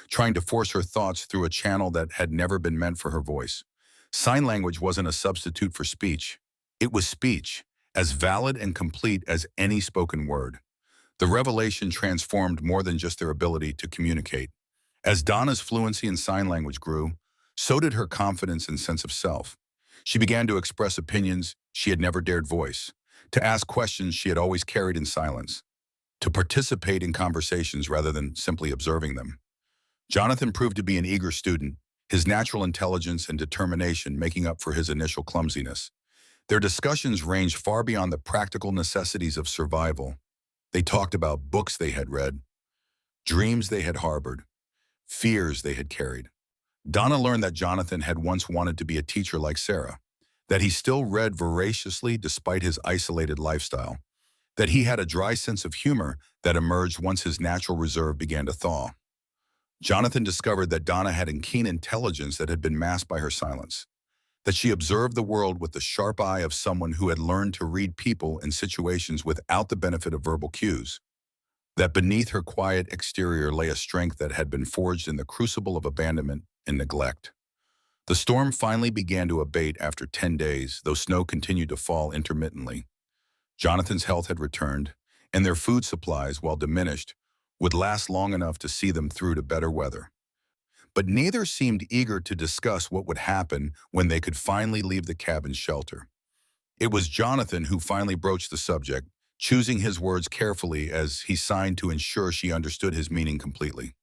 trying to force her thoughts through a channel that had never been meant for her voice. Sign language wasn't a substitute for speech. It was speech, as valid and complete as any spoken word. The revelation transformed more than just their ability to communicate. As Donna's fluency in sign language grew, so did her confidence and sense of self. She began to express opinions she had never dared voice, to ask questions she had always carried in silence, to participate in conversations rather than simply observing them. Jonathan proved to be an eager student, his natural intelligence and determination making up for his initial clumsiness. Their discussions ranged far beyond the practical necessities of survival. They talked about books they had read, dreams they had harbored, fears they had carried. Donna learned that Jonathan had once wanted to be a teacher like Sarah, that he still read voraciously despite his isolated lifestyle, that he had a dry sense of humor that emerged once his natural reserve began to thaw. Jonathan discovered that Donna had a keen intelligence that had been masked by her silence, that she observed the world with the sharp eye of someone who had learned to read people and situations without the benefit of verbal cues, that beneath her quiet exterior lay a strength that had been forged in the crucible of abandonment and neglect. The storm finally began to abate after 10 days, though snow continued to fall intermittently. Jonathan's health had returned, and their food supplies, while diminished, would last long enough to see them through to better weather. But neither seemed eager to discuss what would happen when they could finally leave the cabin's shelter. It was Jonathan who finally broached the subject, choosing his words carefully as he signed to ensure she understood his meaning completely.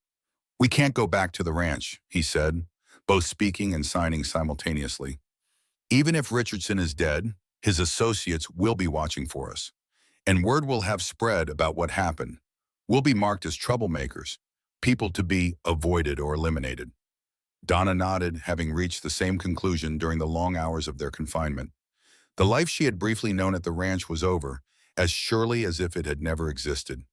"We can't go back to the ranch," he said, both speaking and signing simultaneously. "Even if Richardson is dead, his associates will be watching for us, and word will have spread about what happened. We'll be marked as troublemakers, people to be avoided or eliminated." Donna nodded, having reached the same conclusion during the long hours of their confinement. The life she had briefly known at the ranch was over, as surely as if it had never existed.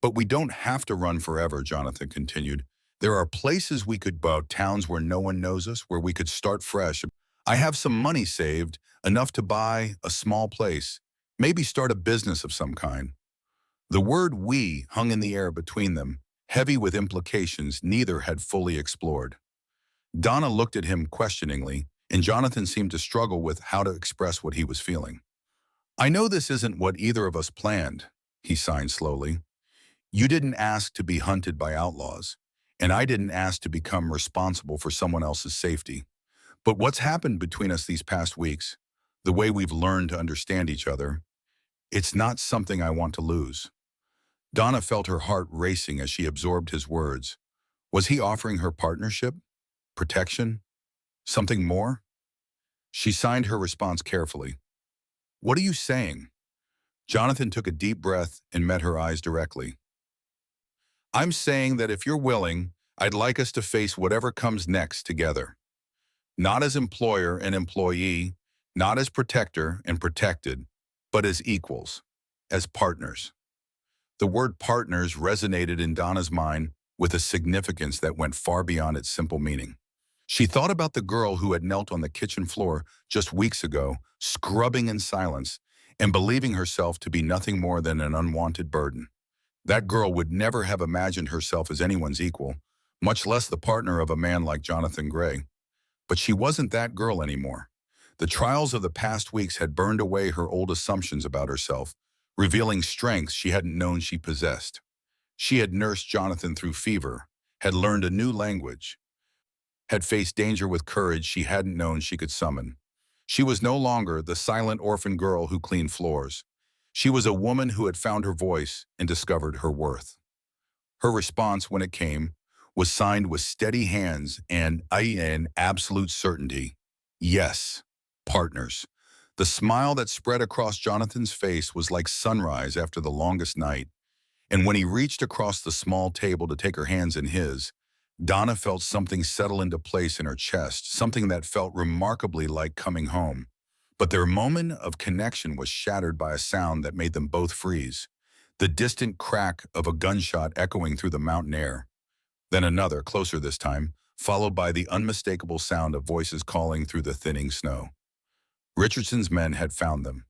"But we don't have to run forever," Jonathan continued. "There are places we could go, towns where no one knows us, where we could start fresh. I have some money saved, enough to buy a small place, maybe start a business of some kind." The word "we" hung in the air between them, heavy with implications neither had fully explored. Donna looked at him questioningly, and Jonathan seemed to struggle with how to express what he was feeling. "I know this isn't what either of us planned," he signed slowly. "You didn't ask to be hunted by outlaws, and I didn't ask to become responsible for someone else's safety. But what's happened between us these past weeks, the way we've learned to understand each other, it's not something I want to lose. Donna felt her heart racing as she absorbed his words. Was he offering her partnership? Protection? Something more? She signed her response carefully. What are you saying? Jonathan took a deep breath and met her eyes directly. I'm saying that if you're willing, I'd like us to face whatever comes next together. Not as employer and employee, not as protector and protected, but as equals, as partners. The word partners resonated in Donna's mind with a significance that went far beyond its simple meaning. She thought about the girl who had knelt on the kitchen floor just weeks ago, scrubbing in silence and believing herself to be nothing more than an unwanted burden. That girl would never have imagined herself as anyone's equal, much less the partner of a man like Jonathan Gray. But she wasn't that girl anymore. The trials of the past weeks had burned away her old assumptions about herself, revealing strengths she hadn't known she possessed. She had nursed Jonathan through fever, had learned a new language, had faced danger with courage she hadn't known she could summon. She was no longer the silent orphan girl who cleaned floors. She was a woman who had found her voice and discovered her worth. Her response, when it came, was signed with steady hands and an absolute certainty. Yes, partners. The smile that spread across Jonathan's face was like sunrise after the longest night, and when he reached across the small table to take her hands in his, Donna felt something settle into place in her chest, something that felt remarkably like coming home. But their moment of connection was shattered by a sound that made them both freeze, the distant crack of a gunshot echoing through the mountain air. Then another, closer this time, followed by the unmistakable sound of voices calling through the thinning snow. Richardson's men had found them.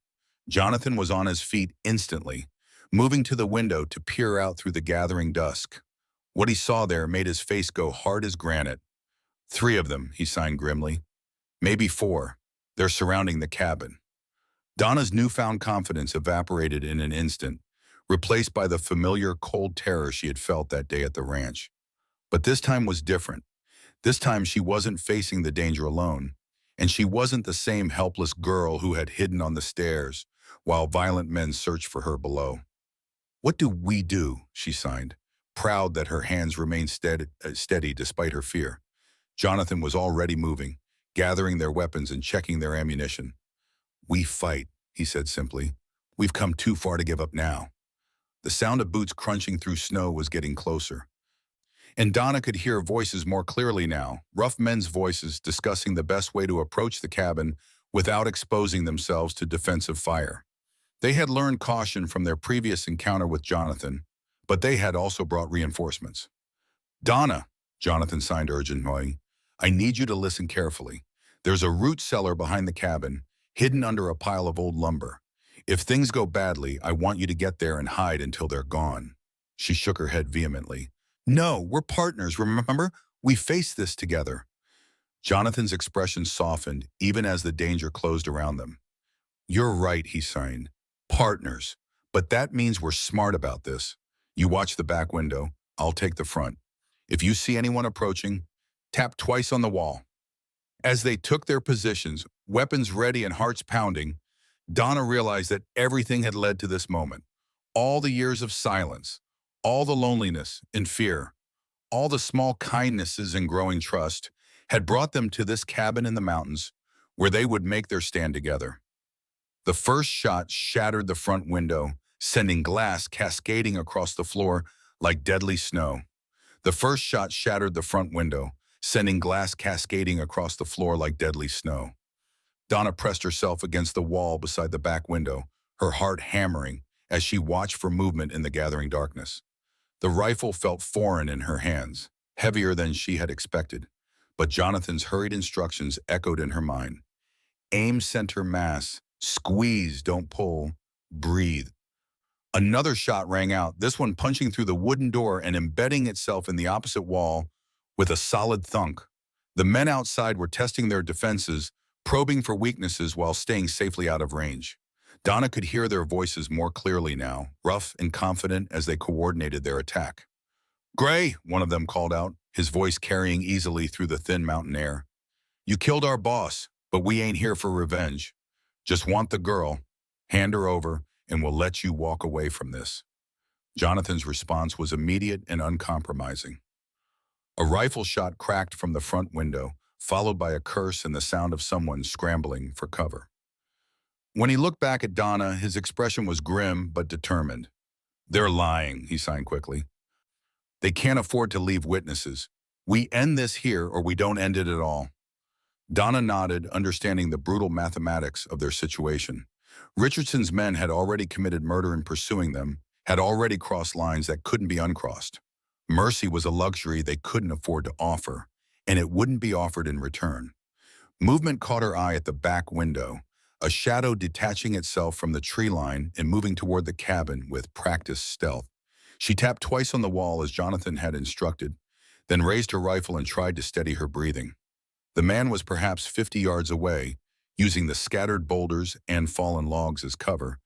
Jonathan was on his feet instantly, moving to the window to peer out through the gathering dusk. What he saw there made his face go hard as granite. 3 of them, he signed grimly. Maybe 4. They're surrounding the cabin. Donna's newfound confidence evaporated in an instant, replaced by the familiar cold terror she had felt that day at the ranch. But this time was different. This time she wasn't facing the danger alone, and she wasn't the same helpless girl who had hidden on the stairs while violent men searched for her below. What do we do? She signed, proud that her hands remained steady despite her fear. Jonathan was already moving, gathering their weapons and checking their ammunition. We fight, he said simply. We've come too far to give up now. The sound of boots crunching through snow was getting closer. And Donna could hear voices more clearly now, rough men's voices discussing the best way to approach the cabin without exposing themselves to defensive fire. They had learned caution from their previous encounter with Jonathan, but they had also brought reinforcements. Donna, Jonathan signed urgently, I need you to listen carefully. There's a root cellar behind the cabin, hidden under a pile of old lumber. If things go badly, I want you to get there and hide until they're gone. She shook her head vehemently. No, we're partners, remember? We faced this together. Jonathan's expression softened, even as the danger closed around them. You're right, he signed. Partners. But that means we're smart about this. You watch the back window, I'll take the front. If you see anyone approaching, tap twice on the wall. As they took their positions, weapons ready and hearts pounding, Donna realized that everything had led to this moment. All the years of silence, all the loneliness and fear, all the small kindnesses and growing trust had brought them to this cabin in the mountains where they would make their stand together. The first shot shattered the front window, sending glass cascading across the floor like deadly snow. The first shot shattered the front window, sending glass cascading across the floor like deadly snow. Donna pressed herself against the wall beside the back window, her heart hammering as she watched for movement in the gathering darkness. The rifle felt foreign in her hands, heavier than she had expected, but Jonathan's hurried instructions echoed in her mind. Aim center mass, squeeze, don't pull, breathe. Another shot rang out, this one punching through the wooden door and embedding itself in the opposite wall with a solid thunk. The men outside were testing their defenses, probing for weaknesses while staying safely out of range. Donna could hear their voices more clearly now, rough and confident as they coordinated their attack. Gray, one of them called out, his voice carrying easily through the thin mountain air. You killed our boss, but we ain't here for revenge. Just want the girl, hand her over, and we'll let you walk away from this." Jonathan's response was immediate and uncompromising. A rifle shot cracked from the front window, followed by a curse and the sound of someone scrambling for cover. When he looked back at Donna, his expression was grim but determined. "They're lying," he signed quickly. "They can't afford to leave witnesses. We end this here or we don't end it at all." Donna nodded, understanding the brutal mathematics of their situation. Richardson's men had already committed murder in pursuing them, had already crossed lines that couldn't be uncrossed. Mercy was a luxury they couldn't afford to offer, and it wouldn't be offered in return. Movement caught her eye at the back window, a shadow detaching itself from the tree line and moving toward the cabin with practiced stealth. She tapped twice on the wall as Jonathan had instructed, then raised her rifle and tried to steady her breathing. The man was perhaps 50 yards away, using the scattered boulders and fallen logs as cover,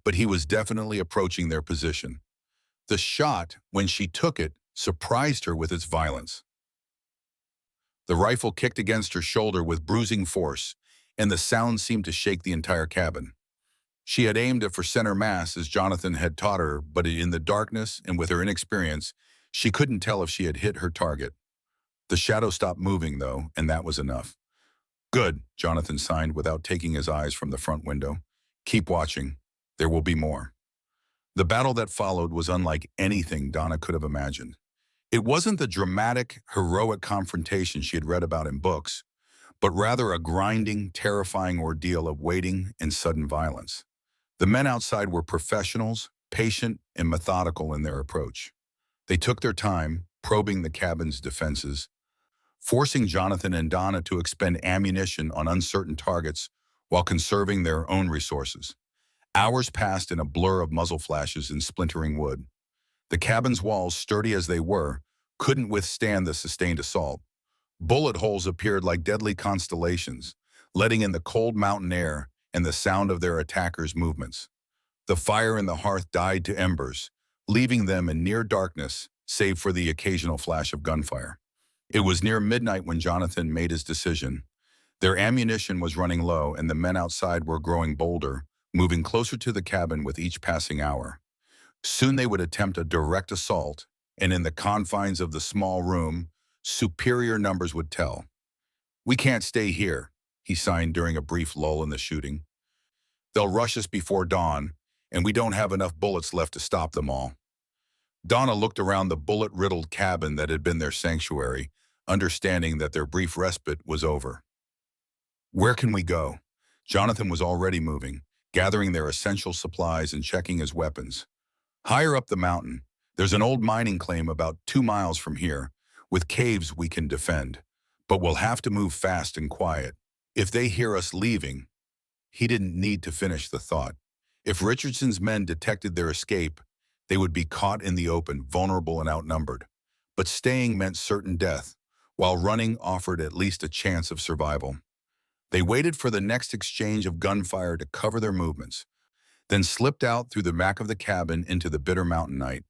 but he was definitely approaching their position. The shot, when she took it, surprised her with its violence. The rifle kicked against her shoulder with bruising force, and the sound seemed to shake the entire cabin. She had aimed it for center mass as Jonathan had taught her, but in the darkness and with her inexperience, she couldn't tell if she had hit her target. The shadow stopped moving, though, and that was enough. "Good," Jonathan signed without taking his eyes from the front window. "Keep watching. There will be more." The battle that followed was unlike anything Donna could have imagined. It wasn't the dramatic, heroic confrontation she had read about in books, but rather a grinding, terrifying ordeal of waiting and sudden violence. The men outside were professionals, patient and methodical in their approach. They took their time, probing the cabin's defenses, forcing Jonathan and Donna to expend ammunition on uncertain targets while conserving their own resources. Hours passed in a blur of muzzle flashes and splintering wood. The cabin's walls, sturdy as they were, couldn't withstand the sustained assault. Bullet holes appeared like deadly constellations, letting in the cold mountain air and the sound of their attackers' movements. The fire in the hearth died to embers, leaving them in near darkness, save for the occasional flash of gunfire. It was near midnight when Jonathan made his decision. Their ammunition was running low, and the men outside were growing bolder, moving closer to the cabin with each passing hour. Soon they would attempt a direct assault, and in the confines of the small room, superior numbers would tell. "We can't stay here," he signed during a brief lull in the shooting. "They'll rush us before dawn, and we don't have enough bullets left to stop them all." Donna looked around the bullet-riddled cabin that had been their sanctuary, understanding that their brief respite was over. "Where can we go?" Jonathan was already moving, gathering their essential supplies and checking his weapons. "Higher up the mountain, there's an old mining claim about 2 miles from here, with caves we can defend. But we'll have to move fast and quiet. If they hear us leaving—" He didn't need to finish the thought. If Richardson's men detected their escape, they would be caught in the open, vulnerable and outnumbered. But staying meant certain death, while running offered at least a chance of survival. They waited for the next exchange of gunfire to cover their movements, then slipped out through the back of the cabin into the bitter mountain night.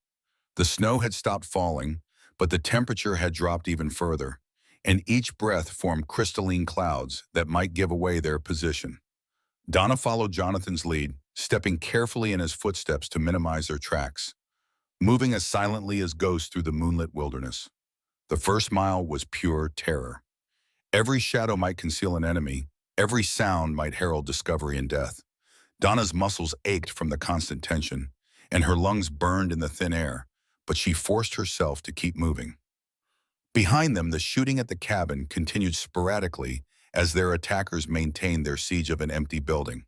The snow had stopped falling, but the temperature had dropped even further, and each breath formed crystalline clouds that might give away their position. Donna followed Jonathan's lead, stepping carefully in his footsteps to minimize their tracks, moving as silently as ghosts through the moonlit wilderness. The first mile was pure terror. Every shadow might conceal an enemy, every sound might herald discovery and death. Donna's muscles ached from the constant tension, and her lungs burned in the thin air, but she forced herself to keep moving. Behind them, the shooting at the cabin continued sporadically as their attackers maintained their siege of an empty building.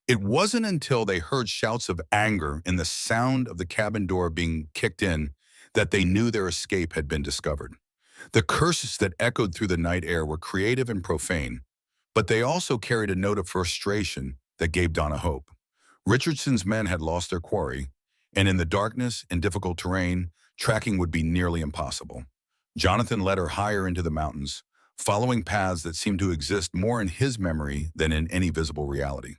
It wasn't until they heard shouts of anger and the sound of the cabin door being kicked in that they knew their escape had been discovered. The curses that echoed through the night air were creative and profane, but they also carried a note of frustration that gave Donna hope. Richardson's men had lost their quarry, and in the darkness and difficult terrain, tracking would be nearly impossible. Jonathan led her higher into the mountains, following paths that seemed to exist more in his memory than in any visible reality.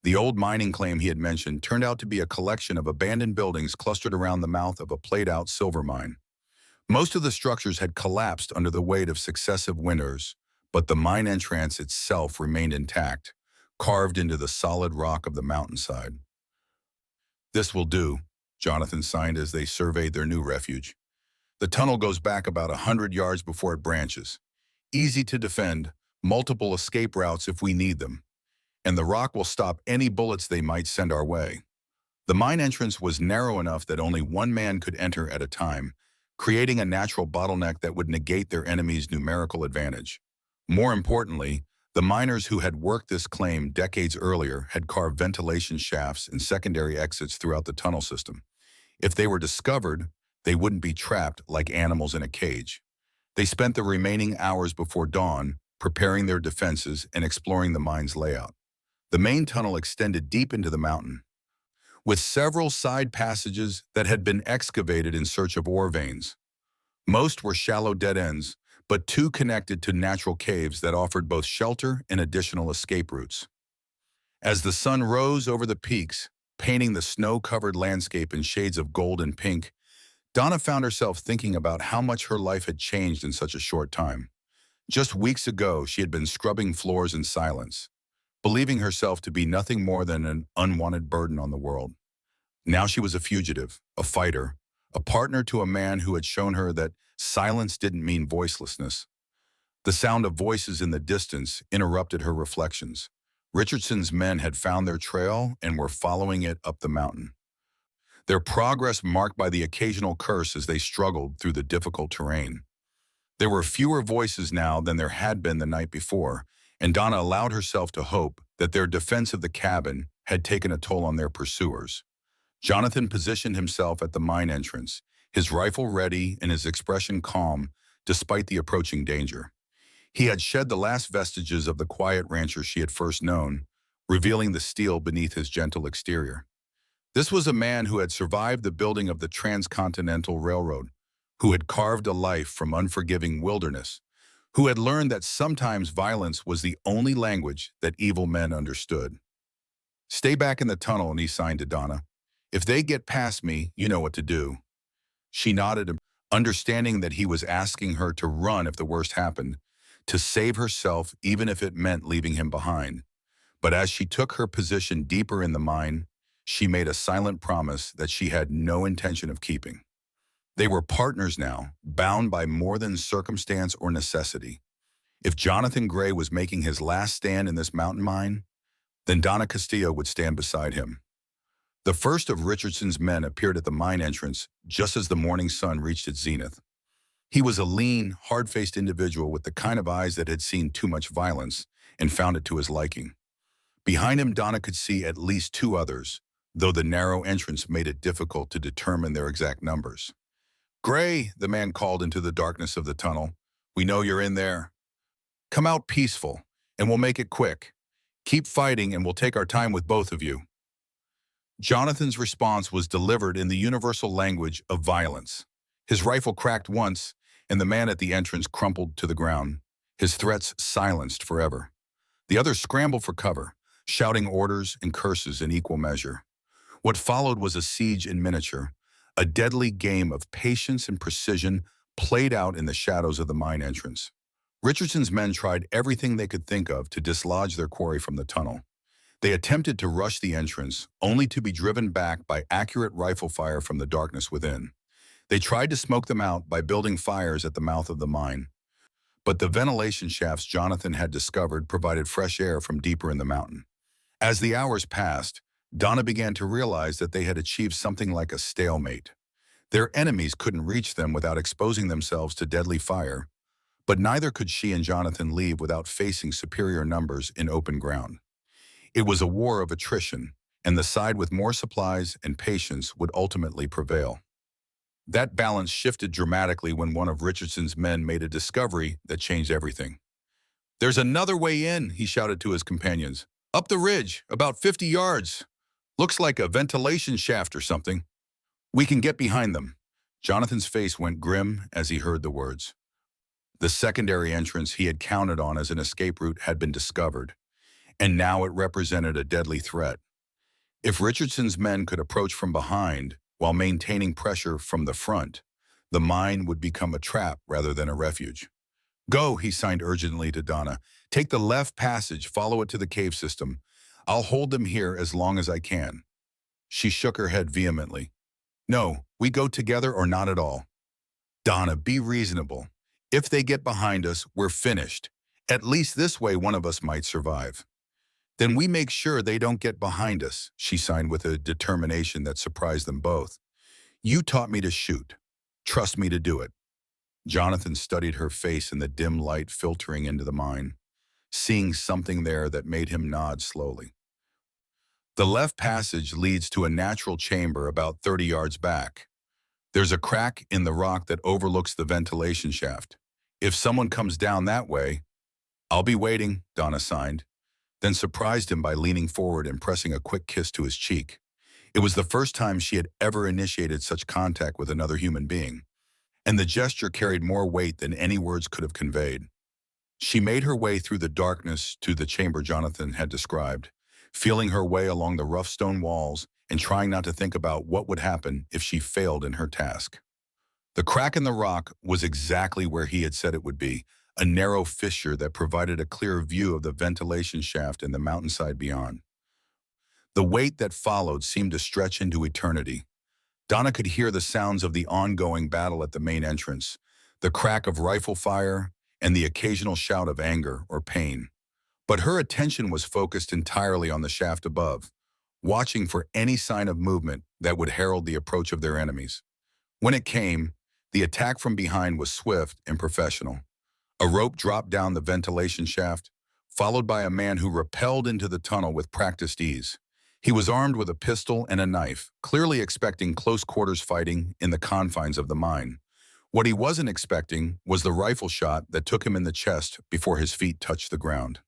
The old mining claim he had mentioned turned out to be a collection of abandoned buildings clustered around the mouth of a played-out silver mine. Most of the structures had collapsed under the weight of successive winters, but the mine entrance itself remained intact, carved into the solid rock of the mountainside. "This will do," Jonathan signed as they surveyed their new refuge. "The tunnel goes back about 100 yards before it branches. Easy to defend, multiple escape routes if we need them, and the rock will stop any bullets they might send our way." The mine entrance was narrow enough that only one man could enter at a time, creating a natural bottleneck that would negate their enemy's numerical advantage. More importantly, the miners who had worked this claim decades earlier had carved ventilation shafts and secondary exits throughout the tunnel system. If they were discovered, they wouldn't be trapped like animals in a cage. They spent the remaining hours before dawn preparing their defenses and exploring the mine's layout. The main tunnel extended deep into the mountain, with several side passages that had been excavated in search of ore veins. Most were shallow dead ends, but two connected to natural caves that offered both shelter and additional escape routes. As the sun rose over the peaks, painting the snow-covered landscape in shades of gold and pink, Donna found herself thinking about how much her life had changed in such a short time. Just weeks ago, she had been scrubbing floors in silence, believing herself to be nothing more than an unwanted burden on the world. Now she was a fugitive, a fighter, a partner to a man who had shown her that silence didn't mean voicelessness. The sound of voices in the distance interrupted her reflections. Richardson's men had found their trail and were following it up the mountain, their progress marked by the occasional curse as they struggled through the difficult terrain. There were fewer voices now than there had been the night before, and Donna allowed herself to hope that their defense of the cabin had taken a toll on their pursuers. Jonathan positioned himself at the mine entrance, his rifle ready and his expression calm despite the approaching danger. He had shed the last vestiges of the quiet rancher she had first known, revealing the steel beneath his gentle exterior. This was a man who had survived the building of the Transcontinental Railroad, who had carved a life from unforgiving wilderness, who had learned that sometimes violence was the only language that evil men understood. "Stay back in the tunnel," and he signed to Donna. "If they get past me, you know what to do." She nodded, understanding that he was asking her to run if the worst happened, to save herself even if it meant leaving him behind. But as she took her position deeper in the mine, she made a silent promise that she had no intention of keeping. They were partners now, bound by more than circumstance or necessity. If Jonathan Gray was making his last stand in this mountain mine, then Donna Castillo would stand beside him. The first of Richardson's men appeared at the mine entrance just as the morning sun reached its zenith. He was a lean, hard-faced individual with the kind of eyes that had seen too much violence and found it to his liking. Behind him, Donna could see at least two others, though the narrow entrance made it difficult to determine their exact numbers. "Gray," the man called into the darkness of the tunnel, "we know you're in there. Come out peaceful, and we'll make it quick. Keep fighting, and we'll take our time with both of you." Jonathan's response was delivered in the universal language of violence. His rifle cracked once, and the man at the entrance crumpled to the ground, his threats silenced forever. The others scrambled for cover, shouting orders and curses in equal measure. What followed was a siege in miniature, a deadly game of patience and precision played out in the shadows of the mine entrance. Richardson's men tried everything they could think of to dislodge their quarry from the tunnel. They attempted to rush the entrance, only to be driven back by accurate rifle fire from the darkness within. They tried to smoke them out by building fires at the mouth of the mine, but the ventilation shafts Jonathan had discovered provided fresh air from deeper in the mountain. As the hours passed, Donna began to realize that they had achieved something like a stalemate. Their enemies couldn't reach them without exposing themselves to deadly fire, but neither could she and Jonathan leave without facing superior numbers in open ground. It was a war of attrition, and the side with more supplies and patience would ultimately prevail. That balance shifted dramatically when one of Richardson's men made a discovery that changed everything. "There's another way in," he shouted to his companions. "Up the ridge, about 50 yards. Looks like a ventilation shaft or something. We can get behind them." Jonathan's face went grim as he heard the words. The secondary entrance he had counted on as an escape route had been discovered, and now it represented a deadly threat. If Richardson's men could approach from behind while maintaining pressure from the front, the mine would become a trap rather than a refuge. Go, he signed urgently to Donna. Take the left passage, follow it to the cave system. I'll hold them here as long as I can. She shook her head vehemently. No, we go together or not at all. Donna, be reasonable. If they get behind us, we're finished. At least this way one of us might survive. Then we make sure they don't get behind us, she signed with a determination that surprised them both. You taught me to shoot. Trust me to do it. Jonathan studied her face in the dim light filtering into the mine, seeing something there that made him nod slowly. The left passage leads to a natural chamber about 30 yards back. There's a crack in the rock that overlooks the ventilation shaft. If someone comes down that way, I'll be waiting, Donna signed, then surprised him by leaning forward and pressing a quick kiss to his cheek. It was the first time she had ever initiated such contact with another human being, and the gesture carried more weight than any words could have conveyed. She made her way through the darkness to the chamber Jonathan had described, feeling her way along the rough stone walls and trying not to think about what would happen if she failed in her task. The crack in the rock was exactly where he had said it would be, a narrow fissure that provided a clear view of the ventilation shaft and the mountainside beyond. The wait that followed seemed to stretch into eternity. Donna could hear the sounds of the ongoing battle at the main entrance, the crack of rifle fire, and the occasional shout of anger or pain. But her attention was focused entirely on the shaft above, watching for any sign of movement that would herald the approach of their enemies. When it came, the attack from behind was swift and professional. A rope dropped down the ventilation shaft, followed by a man who rappelled into the tunnel with practiced ease. He was armed with a pistol and a knife, clearly expecting close-quarters fighting in the confines of the mine. What he wasn't expecting was the rifle shot that took him in the chest before his feet touched the ground.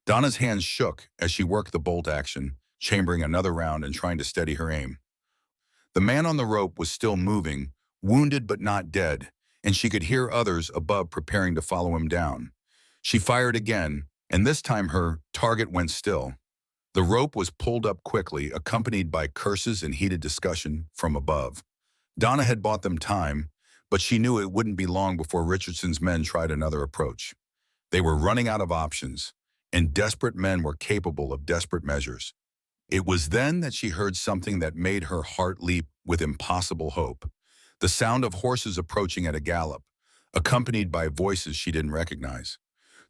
Donna's hands shook as she worked the bolt action, chambering another round and trying to steady her aim. The man on the rope was still moving, wounded but not dead, and she could hear others above preparing to follow him down. She fired again, and this time her target went still. The rope was pulled up quickly, accompanied by curses and heated discussion from above. Donna had bought them time, but she knew it wouldn't be long before Richardson's men tried another approach. They were running out of options, and desperate men were capable of desperate measures. It was then that she heard something that made her heart leap with impossible hope. The sound of horses approaching at a gallop, accompanied by voices she didn't recognize.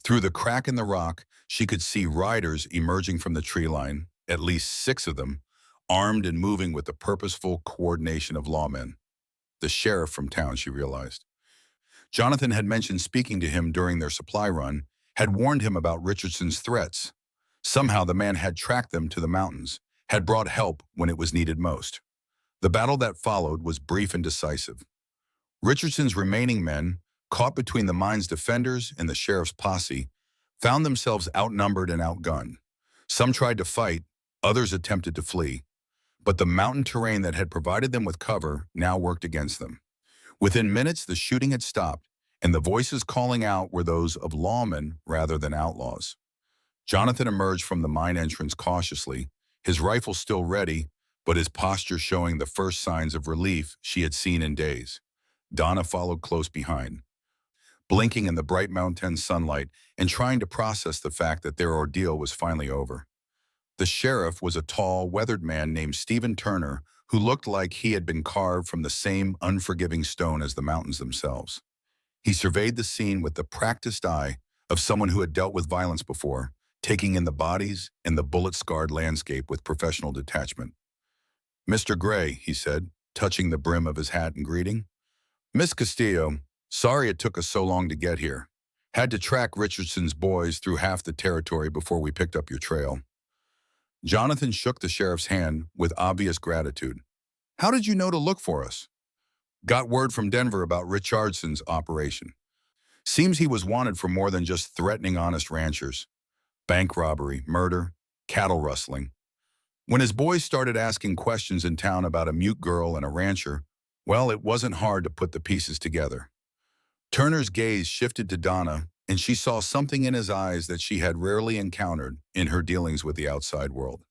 Through the crack in the rock, she could see riders emerging from the tree line, at least 6 of them, armed and moving with the purposeful coordination of lawmen. The sheriff from town, she realized. Jonathan had mentioned speaking to him during their supply run, had warned him about Richardson's threats. Somehow the man had tracked them to the mountains, had brought help when it was needed most. The battle that followed was brief and decisive. Richardson's remaining men, caught between the mine's defenders and the sheriff's posse, found themselves outnumbered and outgunned. Some tried to fight, others attempted to flee. But the mountain terrain that had provided them with cover now worked against them. Within minutes, the shooting had stopped, and the voices calling out were those of lawmen rather than outlaws. Jonathan emerged from the mine entrance cautiously, his rifle still ready, but his posture showing the first signs of relief she had seen in days. Donna followed close behind, blinking in the bright mountain sunlight and trying to process the fact that their ordeal was finally over. The sheriff was a tall, weathered man named Stephen Turner who looked like he had been carved from the same unforgiving stone as the mountains themselves. He surveyed the scene with the practiced eye of someone who had dealt with violence before, taking in the bodies and the bullet-scarred landscape with professional detachment. "Mr. Gray," he said, touching the brim of his hat in greeting. "Miss Castillo, sorry it took us so long to get here. Had to track Richardson's boys through half the territory before we picked up your trail." Jonathan shook the sheriff's hand with obvious gratitude. "How did you know to look for us?" "Got word from Denver about Richardson's operation. Seems he was wanted for more than just threatening honest ranchers. Bank robbery, murder, cattle rustling. When his boys started asking questions in town about a mute girl and a rancher, well, it wasn't hard to put the pieces together." Turner's gaze shifted to Donna, and she saw something in his eyes that she had rarely encountered in her dealings with the outside world.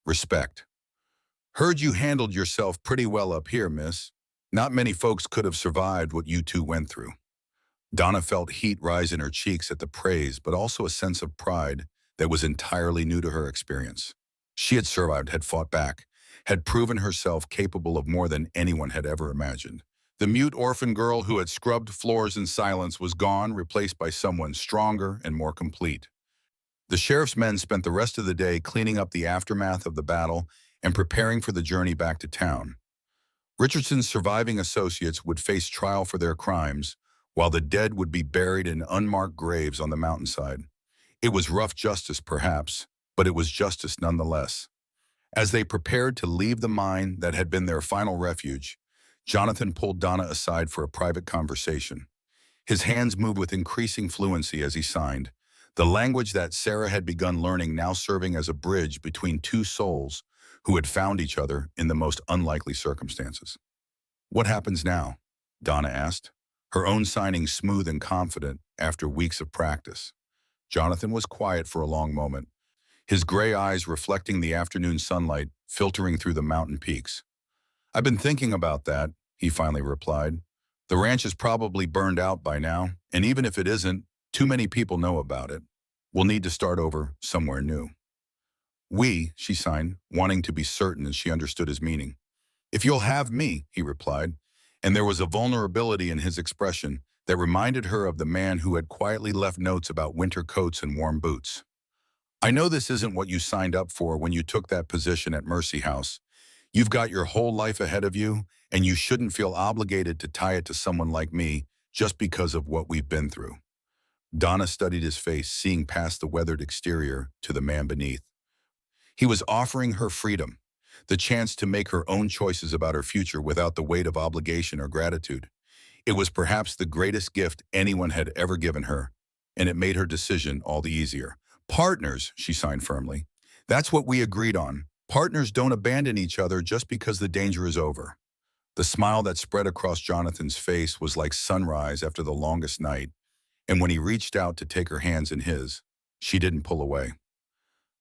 Respect. "Heard you handled yourself pretty well up here, miss. Not many folks could have survived what you two went through." Donna felt heat rise in her cheeks at the praise, but also a sense of pride that was entirely new to her experience. She had survived, had fought back, had proven herself capable of more than anyone had ever imagined. The mute orphan girl who had scrubbed floors in silence was gone, replaced by someone stronger and more complete. The sheriff's men spent the rest of the day cleaning up the aftermath of the battle and preparing for the journey back to town. Richardson's surviving associates would face trial for their crimes, while the dead would be buried in unmarked graves on the mountainside. It was rough justice, perhaps, but it was justice nonetheless. As they prepared to leave the mine that had been their final refuge, Jonathan pulled Donna aside for a private conversation. His hands moved with increasing fluency as he signed, the language that Sarah had begun learning now serving as a bridge between two souls who had found each other in the most unlikely circumstances. "What happens now?" Donna asked, her own signing smooth and confident after weeks of practice. Jonathan was quiet for a long moment, his gray eyes reflecting the afternoon sunlight filtering through the mountain peaks. "I've been thinking about that," he finally replied. "The ranch is probably burned out by now, and even if it isn't, too many people know about it. We'll need to start over somewhere new." "We," she signed, wanting to be certain as she understood his meaning. "If you'll have me," he replied, and there was a vulnerability in his expression that reminded her of the man who had quietly left notes about winter coats and warm boots. "I know this isn't what you signed up for when you took that position at Mercy House. You've got your whole life ahead of you, and you shouldn't feel obligated to tie it to someone like me just because of what we've been through." Donna studied his face, seeing past the weathered exterior to the man beneath. He was offering her freedom, the chance to make her own choices about her future without the weight of obligation or gratitude. It was perhaps the greatest gift anyone had ever given her, and it made her decision all the easier. "Partners," she signed firmly. "That's what we agreed on. Partners don't abandon each other just because the danger is over." The smile that spread across Jonathan's face was like sunrise after the longest night, and when he reached out to take her hands in his, she didn't pull away.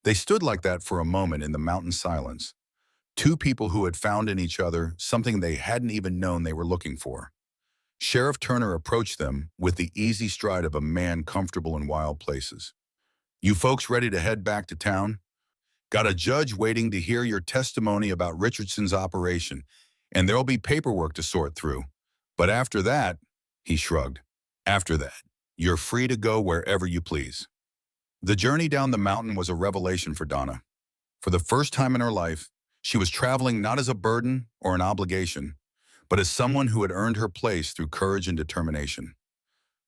They stood like that for a moment in the mountain silence, two people who had found in each other something they hadn't even known they were looking for. Sheriff Turner approached them with the easy stride of a man comfortable in wild places. "You folks ready to head back to town? Got a judge waiting to hear your testimony about Richardson's operation, and there'll be paperwork to sort through. But after that," he shrugged, "after that, you're free to go wherever you please." The journey down the mountain was a revelation for Donna. For the first time in her life, she was traveling not as a burden or an obligation, but as someone who had earned her place through courage and determination.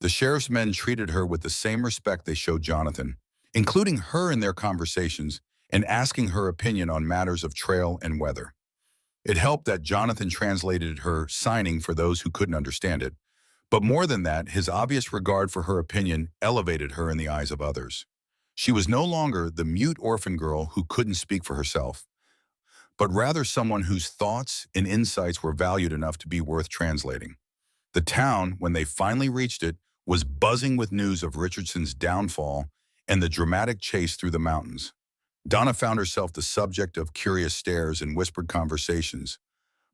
The sheriff's men treated her with the same respect they showed Jonathan, including her in their conversations and asking her opinion on matters of trail and weather. It helped that Jonathan translated her signing for those who couldn't understand it, but more than that, his obvious regard for her opinion elevated her in the eyes of others. She was no longer the mute orphan girl who couldn't speak for herself, but rather someone whose thoughts and insights were valued enough to be worth translating. The town, when they finally reached it, was buzzing with news of Richardson's downfall and the dramatic chase through the mountains. Donna found herself the subject of curious stares and whispered conversations,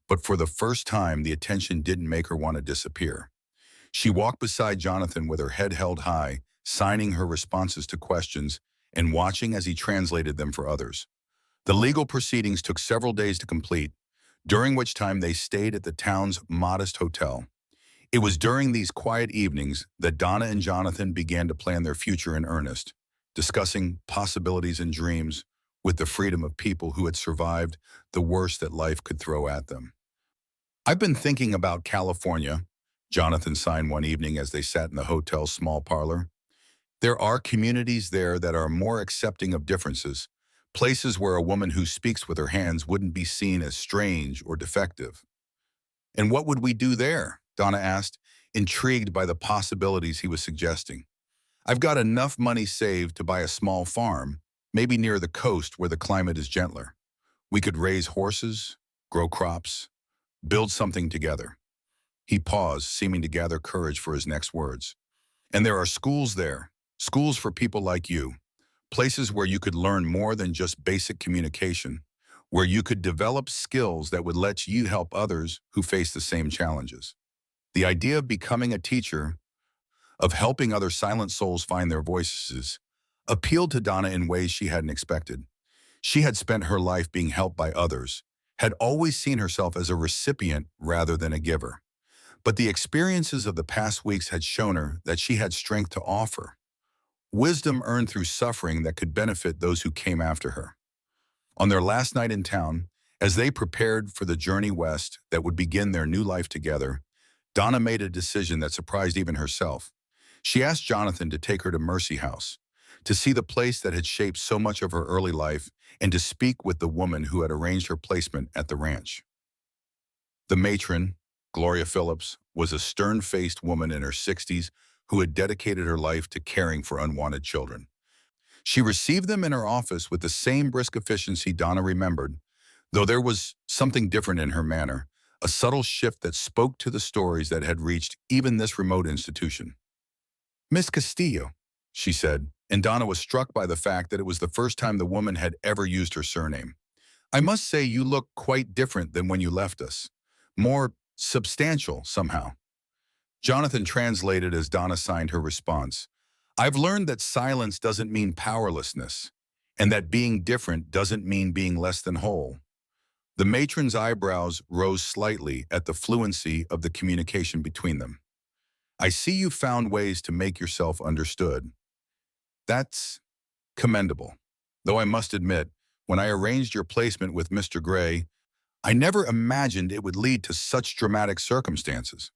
but for the first time, the attention didn't make her want to disappear. She walked beside Jonathan with her head held high, signing her responses to questions and watching as he translated them for others. The legal proceedings took several days to complete, during which time they stayed at the town's modest hotel. It was during these quiet evenings that Donna and Jonathan began to plan their future in earnest, discussing possibilities and dreams with the freedom of people who had survived the worst that life could throw at them. "I've been thinking about California," Jonathan signed one evening as they sat in the hotel's small parlor. "There are communities there that are more accepting of differences, places where a woman who speaks with her hands wouldn't be seen as strange or defective." "And what would we do there?" Donna asked, intrigued by the possibilities he was suggesting. "I've got enough money saved to buy a small farm, maybe near the coast where the climate is gentler. We could raise horses, grow crops, build something together." He paused, seeming to gather courage for his next words. "And there are schools there, schools for people like you, places where you could learn more than just basic communication, where you could develop skills that would let you help others who face the same challenges." The idea of becoming a teacher of helping other silent souls find their voices, appealed to Donna in ways she hadn't expected. She had spent her life being helped by others, had always seen herself as a recipient rather than a giver. But the experiences of the past weeks had shown her that she had strength to offer, wisdom earned through suffering that could benefit those who came after her. On their last night in town, as they prepared for the journey west that would begin their new life together, Donna made a decision that surprised even herself. She asked Jonathan to take her to Mercy House, to see the place that had shaped so much of her early life, and to speak with the woman who had arranged her placement at the ranch. The matron, Gloria Phillips, was a stern-faced woman in her 60s who had dedicated her life to caring for unwanted children. She received them in her office with the same brisk efficiency Donna remembered, though there was something different in her manner, a subtle shift that spoke to the stories that had reached even this remote institution. "Miss Castillo," she said, and Donna was struck by the fact that it was the first time the woman had ever used her surname. "I must say you look quite different than when you left us. More substantial, somehow." Jonathan translated as Donna signed her response. "I've learned that silence doesn't mean powerlessness, and that being different doesn't mean being less than whole." The matron's eyebrows rose slightly at the fluency of the communication between them. "I see you found ways to make yourself understood. That's commendable. Though I must admit, when I arranged your placement with Mr. Gray, I never imagined it would lead to such dramatic circumstances."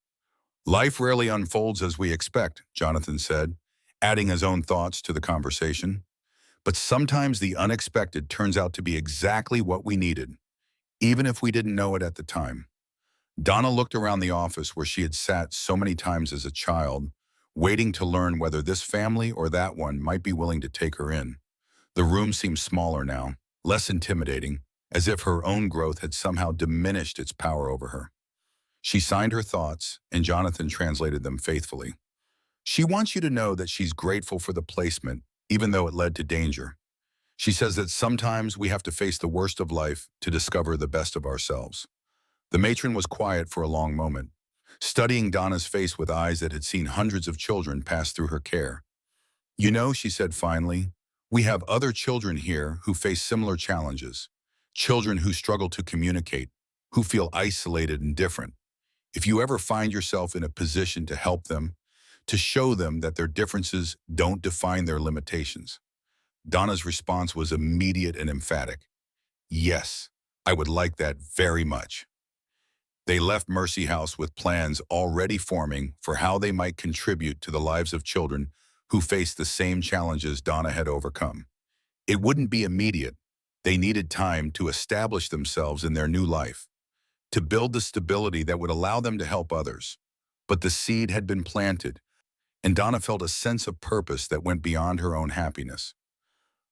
"Life rarely unfolds as we expect," Jonathan said, adding his own thoughts to the conversation. "But sometimes the unexpected turns out to be exactly what we needed, even if we didn't know it at the time." Donna looked around the office where she had sat so many times as a child, waiting to learn whether this family or that one might be willing to take her in. The room seemed smaller now, less intimidating, as if her own growth had somehow diminished its power over her. She signed her thoughts, and Jonathan translated them faithfully. "She wants you to know that she's grateful for the placement, even though it led to danger. She says that sometimes we have to face the worst of life to discover the best of ourselves." The matron was quiet for a long moment, studying Donna's face with eyes that had seen hundreds of children pass through her care. "You know," she said finally, "we have other children here who face similar challenges. Children who struggle to communicate, who feel isolated and different. If you ever find yourself in a position to help them, to show them that their differences don't define their limitations." Donna's response was immediate and emphatic. "Yes, I would like that very much." They left Mercy House with plans already forming for how they might contribute to the lives of children who faced the same challenges Donna had overcome. It wouldn't be immediate. They needed time to establish themselves in their new life, to build the stability that would allow them to help others. But the seed had been planted, and Donna felt a sense of purpose that went beyond her own happiness.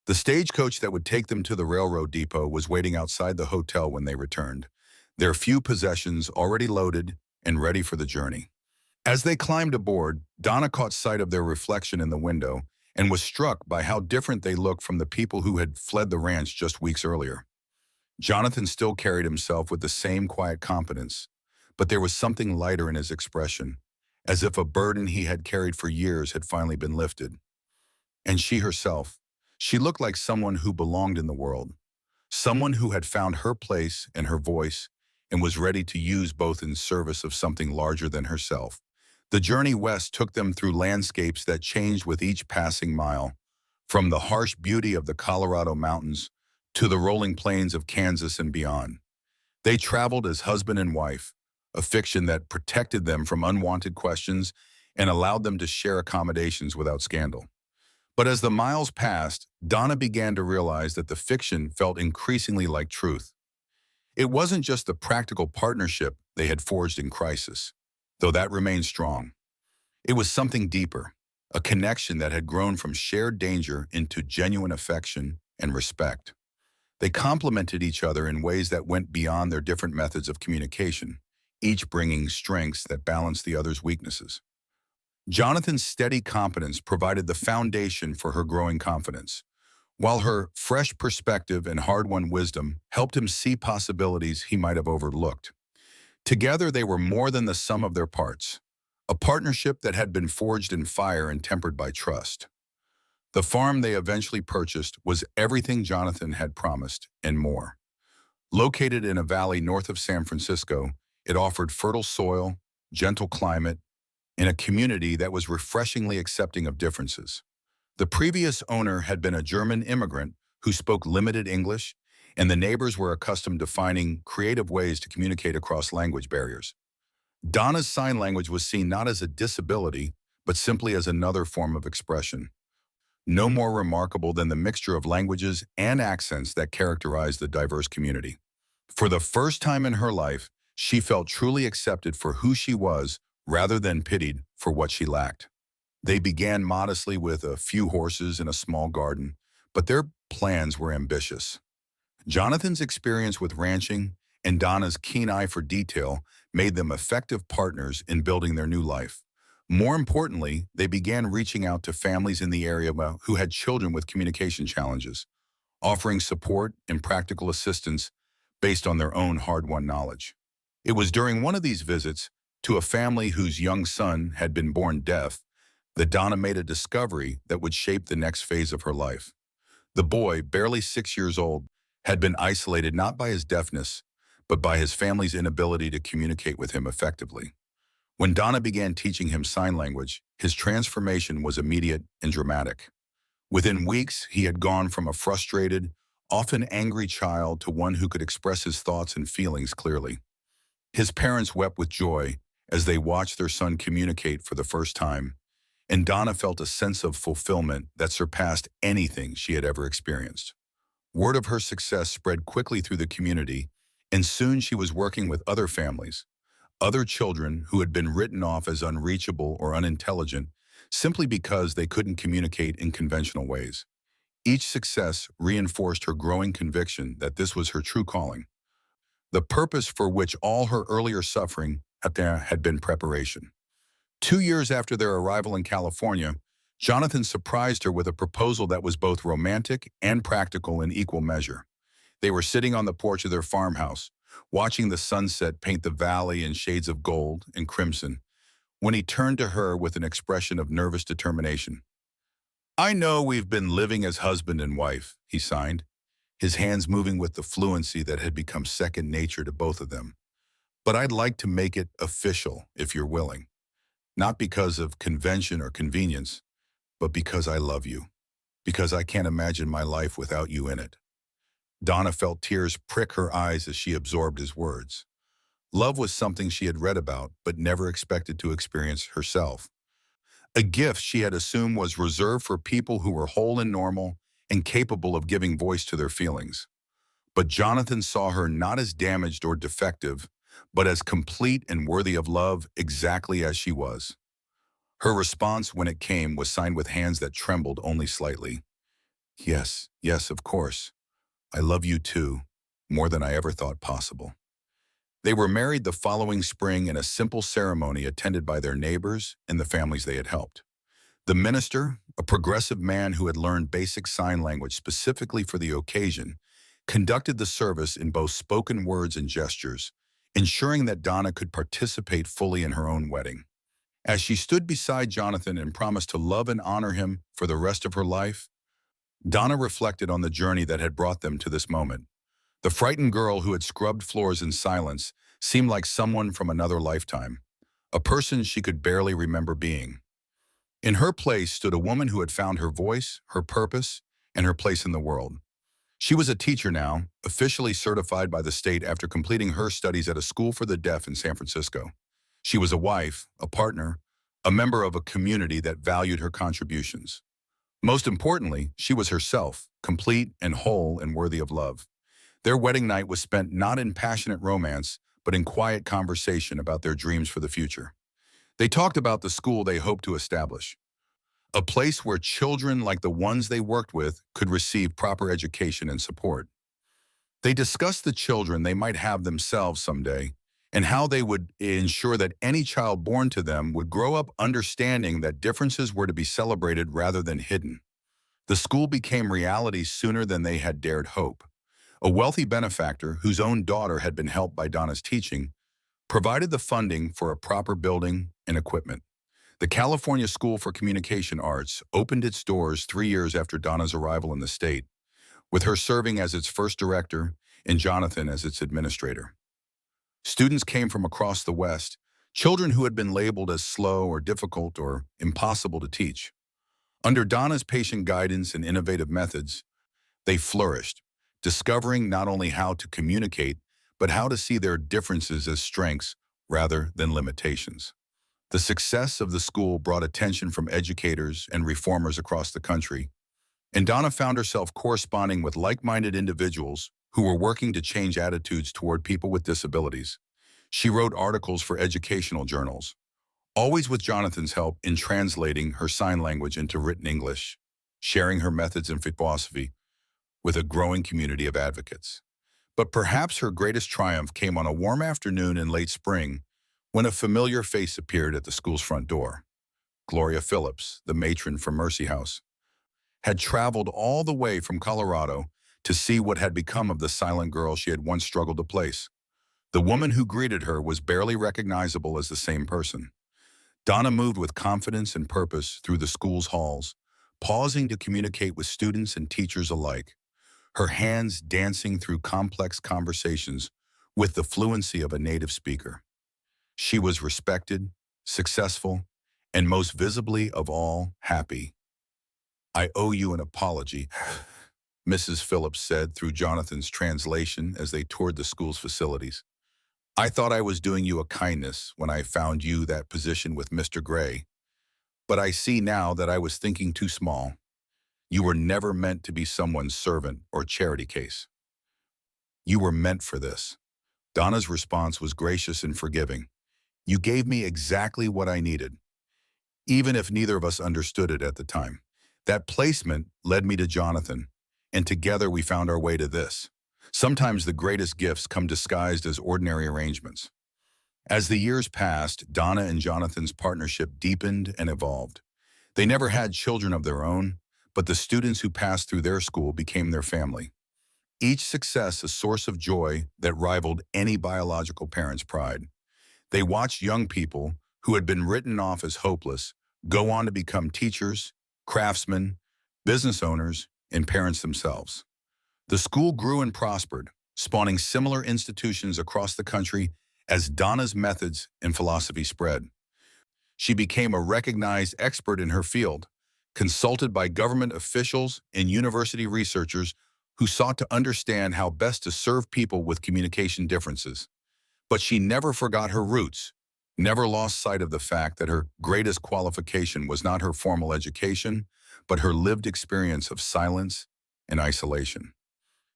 The stagecoach that would take them to the railroad depot was waiting outside the hotel when they returned, their few possessions already loaded and ready for the journey. As they climbed aboard, Donna caught sight of their reflection in the window and was struck by how different they looked from the people who had fled the ranch just weeks earlier. Jonathan still carried himself with the same quiet competence, but there was something lighter in his expression, as if a burden he had carried for years had finally been lifted. And she herself, she looked like someone who belonged in the world, someone who had found her place and her voice and was ready to use both in service of something larger than herself. The journey west took them through landscapes that changed with each passing mile, from the harsh beauty of the Colorado mountains to the rolling plains of Kansas and beyond. They traveled as husband and wife, a fiction that protected them from unwanted questions and allowed them to share accommodations without scandal. But as the miles passed, Donna began to realize that the fiction felt increasingly like truth. It wasn't just the practical partnership they had forged in crisis, though that remained strong. It was something deeper, a connection that had grown from shared danger into genuine affection and respect. They complemented each other in ways that went beyond their different methods of communication, each bringing strengths that balanced the other's weaknesses. Jonathan's steady competence provided the foundation for her growing confidence, while her fresh perspective and hard-won wisdom helped him see possibilities he might have overlooked. Together, they were more than the sum of their parts, a partnership that had been forged in fire and tempered by trust. The farm they eventually purchased was everything Jonathan had promised and more. Located in a valley north of San Francisco, it offered fertile soil, gentle climate, and a community that was refreshingly accepting of differences. The previous owner had been a German immigrant who spoke limited English, and the neighbors were accustomed to finding creative ways to communicate across language barriers. Donna's sign language was seen not as a disability, but simply as another form of expression, no more remarkable than the mixture of languages and accents that characterized the diverse community. For the first time in her life, she felt truly accepted for who she was rather than pitied for what she lacked. They began modestly with a few horses and a small garden, but their plans were ambitious. Jonathan's experience with ranching and Donna's keen eye for detail made them effective partners in building their new life. More importantly, they began reaching out to families in the area who had children with communication challenges, offering support and practical assistance based on their own hard-won knowledge. It was during one of these visits to a family whose young son had been born deaf that Donna made a discovery that would shape the next phase of her life. The boy, barely 6 years old, had been isolated not by his deafness, but by his family's inability to communicate with him effectively. When Donna began teaching him sign language, his transformation was immediate and dramatic. Within weeks, he had gone from a frustrated, often angry child to one who could express his thoughts and feelings clearly. His parents wept with joy as they watched their son communicate for the first time, and Donna felt a sense of fulfillment that surpassed anything she had ever experienced. Word of her success spread quickly through the community, and soon she was working with other families, other children who had been written off as unreachable or unintelligent simply because they couldn't communicate in conventional ways. Each success reinforced her growing conviction that this was her true calling, the purpose for which all her earlier suffering had been preparation. 2 years after their arrival in California, Jonathan surprised her with a proposal that was both romantic and practical in equal measure. They were sitting on the porch of their farmhouse, watching the sunset paint the valley in shades of gold and crimson, when he turned to her with an expression of nervous determination. "I know we've been living as husband and wife," he signed, his hands moving with the fluency that had become second nature to both of them. "But I'd like to make it official, if you're willing. Not because of convention or convenience, but because I love you, because I can't imagine my life without you in it." Donna felt tears prick her eyes as she absorbed his words. Love was something she had read about, but never expected to experience herself. A gift she had assumed was reserved for people who were whole and normal and capable of giving voice to their feelings. But Jonathan saw her not as damaged or defective, but as complete and worthy of love exactly as she was. Her response when it came was signed with hands that trembled only slightly. "Yes, yes, of course. I love you too, more than I ever thought possible." They were married the following spring in a simple ceremony attended by their neighbors and the families they had helped. The minister, a progressive man who had learned basic sign language specifically for the occasion, conducted the service in both spoken words and gestures, ensuring that Donna could participate fully in her own wedding. As she stood beside Jonathan and promised to love and honor him for the rest of her life, Donna reflected on the journey that had brought them to this moment. The frightened girl who had scrubbed floors in silence seemed like someone from another lifetime, a person she could barely remember being. In her place stood a woman who had found her voice, her purpose, and her place in the world. She was a teacher now, officially certified by the state after completing her studies at a school for the deaf in San Francisco. She was a wife, a partner, a member of a community that valued her contributions. Most importantly, she was herself, complete and whole and worthy of love. Their wedding night was spent not in passionate romance, but in quiet conversation about their dreams for the future. They talked about the school they hoped to establish, a place where children like the ones they worked with could receive proper education and support. They discussed the children they might have themselves someday, and how they would ensure that any child born to them would grow up understanding that differences were to be celebrated rather than hidden. The school became reality sooner than they had dared hope. A wealthy benefactor, whose own daughter had been helped by Donna's teaching, provided the funding for a proper building and equipment. The California School for Communication Arts opened its doors 3 years after Donna's arrival in the state, with her serving as its first director and Jonathan as its administrator. Students came from across the West, children who had been labeled as slow or difficult or impossible to teach. Under Donna's patient guidance and innovative methods, they flourished, discovering not only how to communicate, but how to see their differences as strengths rather than limitations. The success of the school brought attention from educators and reformers across the country, and Donna found herself corresponding with like-minded individuals who were working to change attitudes toward people with disabilities. She wrote articles for educational journals, always with Jonathan's help in translating her sign language into written English, sharing her methods and philosophy with a growing community of advocates. But perhaps her greatest triumph came on a warm afternoon in late spring when a familiar face appeared at the school's front door. Gloria Phillips, the matron from Mercy House, had traveled all the way from Colorado to see what had become of the silent girl she had once struggled to place. The woman who greeted her was barely recognizable as the same person. Donna moved with confidence and purpose through the school's halls, pausing to communicate with students and teachers alike, her hands dancing through complex conversations with the fluency of a native speaker. She was respected, successful, and most visibly of all, happy. "I owe you an apology," Mrs. Phillips said through Jonathan's translation as they toured the school's facilities. "I thought I was doing you a kindness when I found you that position with Mr. Gray, but I see now that I was thinking too small. You were never meant to be someone's servant or charity case. You were meant for this." Donna's response was gracious and forgiving. "You gave me exactly what I needed, even if neither of us understood it at the time. That placement led me to Jonathan, and together we found our way to this. Sometimes the greatest gifts come disguised as ordinary arrangements." As the years passed, Donna and Jonathan's partnership deepened and evolved. They never had children of their own, but the students who passed through their school became their family. Each success a source of joy that rivaled any biological parent's pride. They watched young people who had been written off as hopeless go on to become teachers, craftsmen, business owners, and parents themselves. The school grew and prospered, spawning similar institutions across the country as Donna's methods and philosophy spread. She became a recognized expert in her field, consulted by government officials and university researchers who sought to understand how best to serve people with communication differences. But she never forgot her roots, never lost sight of the fact that her greatest qualification was not her formal education, but her lived experience of silence and isolation.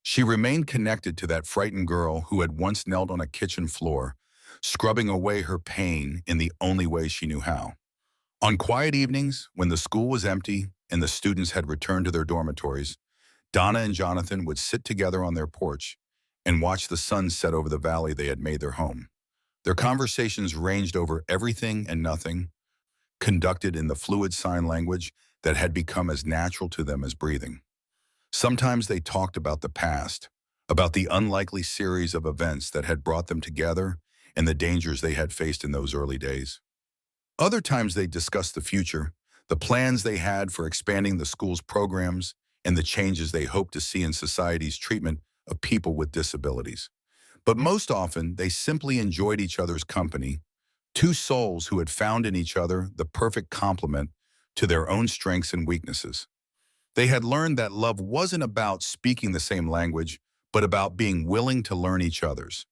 She remained connected to that frightened girl who had once knelt on a kitchen floor, scrubbing away her pain in the only way she knew how. On quiet evenings, when the school was empty and the students had returned to their dormitories, Donna and Jonathan would sit together on their porch and watch the sun set over the valley they had made their home. Their conversations ranged over everything and nothing, conducted in the fluid sign language that had become as natural to them as breathing. Sometimes they talked about the past, about the unlikely series of events that had brought them together and the dangers they had faced in those early days. Other times they discussed the future, the plans they had for expanding the school's programs, and the changes they hoped to see in society's treatment of people with disabilities. But most often, they simply enjoyed each other's company, two souls who had found in each other the perfect complement to their own strengths and weaknesses. They had learned that love wasn't about speaking the same language, but about being willing to learn each other's,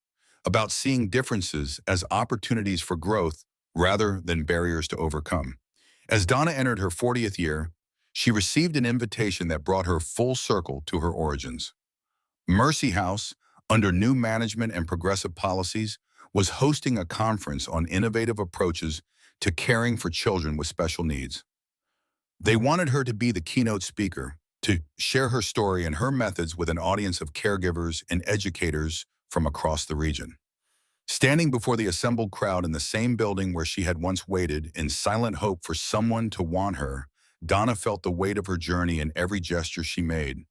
about seeing differences as opportunities for growth rather than barriers to overcome. As Donna entered her 40th year, she received an invitation that brought her full circle to her origins. Mercy House, under new management and progressive policies, was hosting a conference on innovative approaches to caring for children with special needs. They wanted her to be the keynote speaker, to share her story and her methods with an audience of caregivers and educators from across the region. Standing before the assembled crowd in the same building where she had once waited in silent hope for someone to want her, Donna felt the weight of her journey in every gesture she made.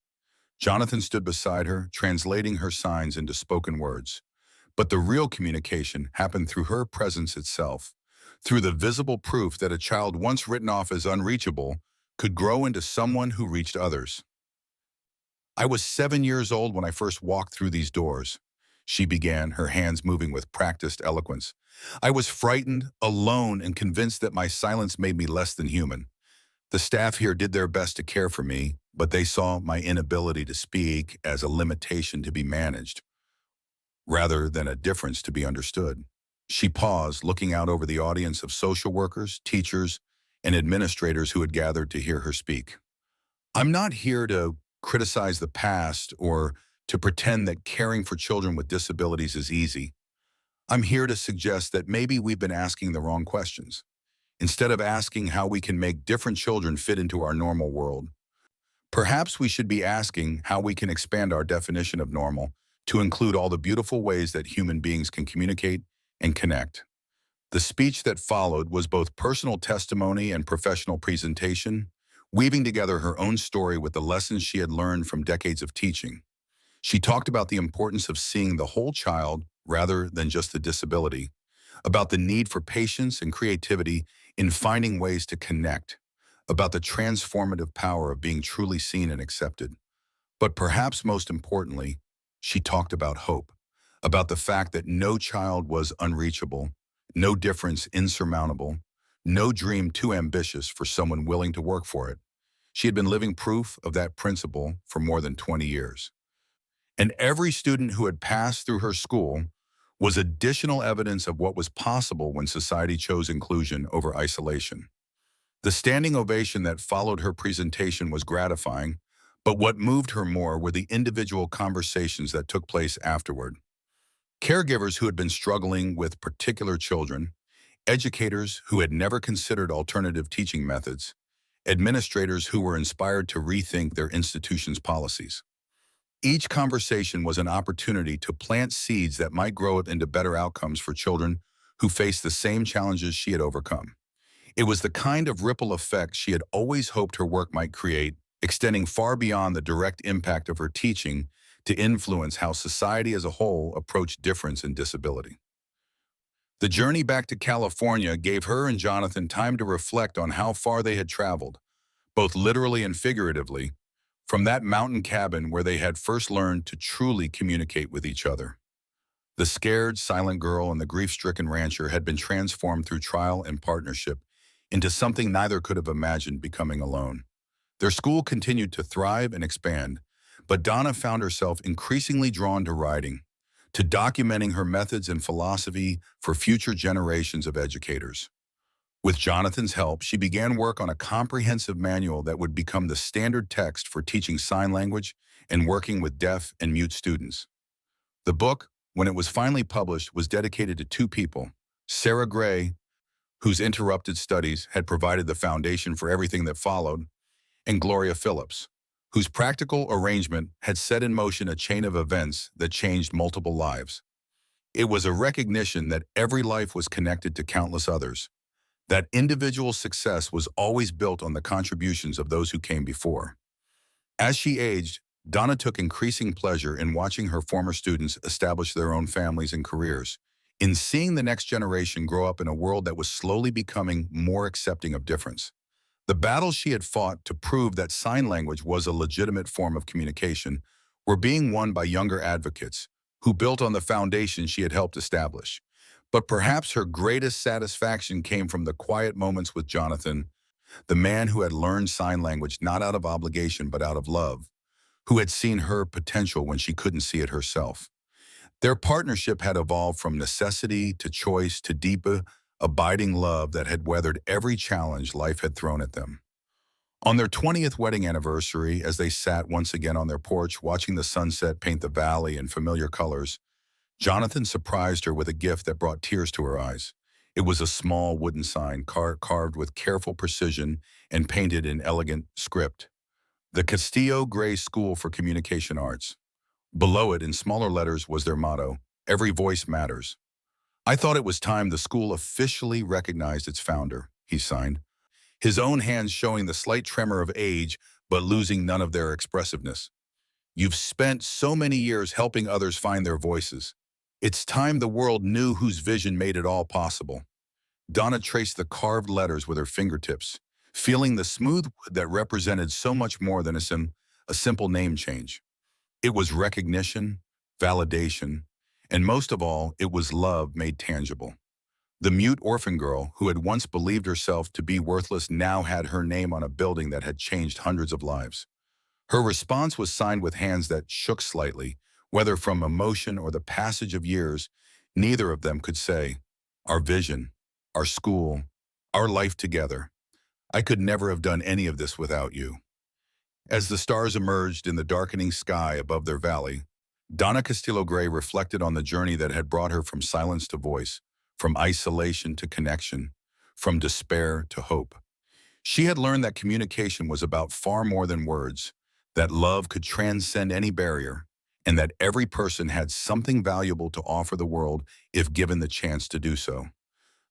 Jonathan stood beside her, translating her signs into spoken words. But the real communication happened through her presence itself, through the visible proof that a child once written off as unreachable could grow into someone who reached others. I was 7 years old when I first walked through these doors. She began, her hands moving with practiced eloquence. I was frightened, alone, and convinced that my silence made me less than human. The staff here did their best to care for me, but they saw my inability to speak as a limitation to be managed, rather than a difference to be understood. She paused, looking out over the audience of social workers, teachers, and administrators who had gathered to hear her speak. I'm not here to criticize the past or to pretend that caring for children with disabilities is easy. I'm here to suggest that maybe we've been asking the wrong questions. Instead of asking how we can make different children fit into our normal world, perhaps we should be asking how we can expand our definition of normal to include all the beautiful ways that human beings can communicate and connect. The speech that followed was both personal testimony and professional presentation, weaving together her own story with the lessons she had learned from decades of teaching. She talked about the importance of seeing the whole child rather than just the disability, about the need for patience and creativity in finding ways to connect, about the transformative power of being truly seen and accepted. But perhaps most importantly, she talked about hope, about the fact that no child was unreachable, no difference insurmountable, no dream too ambitious for someone willing to work for it. She had been living proof of that principle for more than 20 years. And every student who had passed through her school was additional evidence of what was possible when society chose inclusion over isolation. The standing ovation that followed her presentation was gratifying, but what moved her more were the individual conversations that took place afterward. Caregivers who had been struggling with particular children, educators who had never considered alternative teaching methods, administrators who were inspired to rethink their institution's policies. Each conversation was an opportunity to plant seeds that might grow into better outcomes for children who faced the same challenges she had overcome. It was the kind of ripple effect she had always hoped her work might create, extending far beyond the direct impact of her teaching to influence how society as a whole approached difference and disability. The journey back to California gave her and Jonathan time to reflect on how far they had traveled, both literally and figuratively, from that mountain cabin where they had first learned to truly communicate with each other. The scared, silent girl and the grief-stricken rancher had been transformed through trial and partnership into something neither could have imagined becoming alone. Their school continued to thrive and expand, but Donna found herself increasingly drawn to writing, to documenting her methods and philosophy for future generations of educators. With Jonathan's help, she began work on a comprehensive manual that would become the standard text for teaching sign language and working with deaf and mute students. The book, when it was finally published, was dedicated to two people: Sarah Gray, whose interrupted studies had provided the foundation for everything that followed, and Gloria Phillips, whose practical arrangement had set in motion a chain of events that changed multiple lives. It was a recognition that every life was connected to countless others, that individual success was always built on the contributions of those who came before. As she aged, Donna took increasing pleasure in watching her former students establish their own families and careers, in seeing the next generation grow up in a world that was slowly becoming more accepting of difference. The battles she had fought to prove that sign language was a legitimate form of communication were being won by younger advocates who built on the foundation she had helped establish. But perhaps her greatest satisfaction came from the quiet moments with Jonathan, the man who had learned sign language not out of obligation but out of love, who had seen her potential when she couldn't see it herself. Their partnership had evolved from necessity to choice to deeper, abiding love that had weathered every challenge life had thrown at them. On their 20th wedding anniversary, as they sat once again on their porch watching the sunset paint the valley in familiar colors, Jonathan surprised her with a gift that brought tears to her eyes. It was a small wooden sign carved with careful precision and painted in elegant script: the Castillo Gray School for Communication Arts. Below it, in smaller letters, was their motto: "Every voice matters." "I thought it was time the school officially recognized its founder," he signed, his own hands showing the slight tremor of age but losing none of their expressiveness. "You've spent so many years helping others find their voices. It's time the world knew whose vision made it all possible. Donna traced the carved letters with her fingertips, feeling the smooth wood that represented so much more than a simple name change. It was recognition, validation, and most of all, it was love made tangible. The mute orphan girl, who had once believed herself to be worthless, now had her name on a building that had changed hundreds of lives. Her response was signed with hands that shook slightly, whether from emotion or the passage of years. Neither of them could say, "Our vision, our school, our life together. I could never have done any of this without you." As the stars emerged in the darkening sky above their valley, Donna Castillo Gray reflected on the journey that had brought her from silence to voice, from isolation to connection, from despair to hope. She had learned that communication was about far more than words, that love could transcend any barrier, and that every person had something valuable to offer the world if given the chance to do so.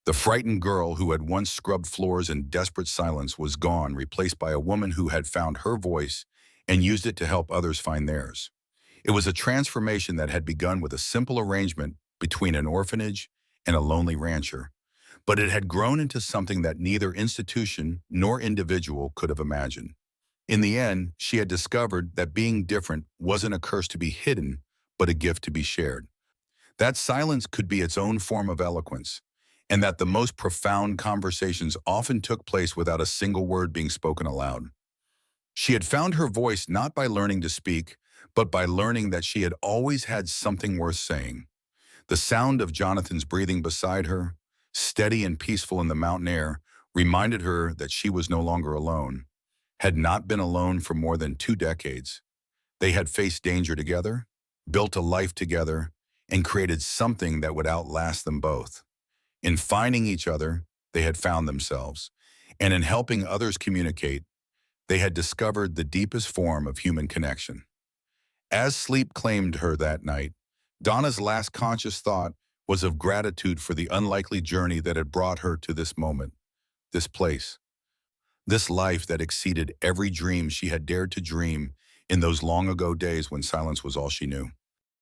The frightened girl who had once scrubbed floors in desperate silence was gone, replaced by a woman who had found her voice and used it to help others find theirs. It was a transformation that had begun with a simple arrangement between an orphanage and a lonely rancher, but it had grown into something that neither institution nor individual could have imagined. In the end, she had discovered that being different wasn't a curse to be hidden, but a gift to be shared. That silence could be its own form of eloquence, and that the most profound conversations often took place without a single word being spoken aloud. She had found her voice not by learning to speak, but by learning that she had always had something worth saying. The sound of Jonathan's breathing beside her, steady and peaceful in the mountain air, reminded her that she was no longer alone, had not been alone for more than 2 decades. They had faced danger together, built a life together, and created something that would outlast them both. In finding each other, they had found themselves, and in helping others communicate, they had discovered the deepest form of human connection. As sleep claimed her that night, Donna's last conscious thought was of gratitude for the unlikely journey that had brought her to this moment, this place, this life that exceeded every dream she had dared to dream in those long ago days when silence was all she knew.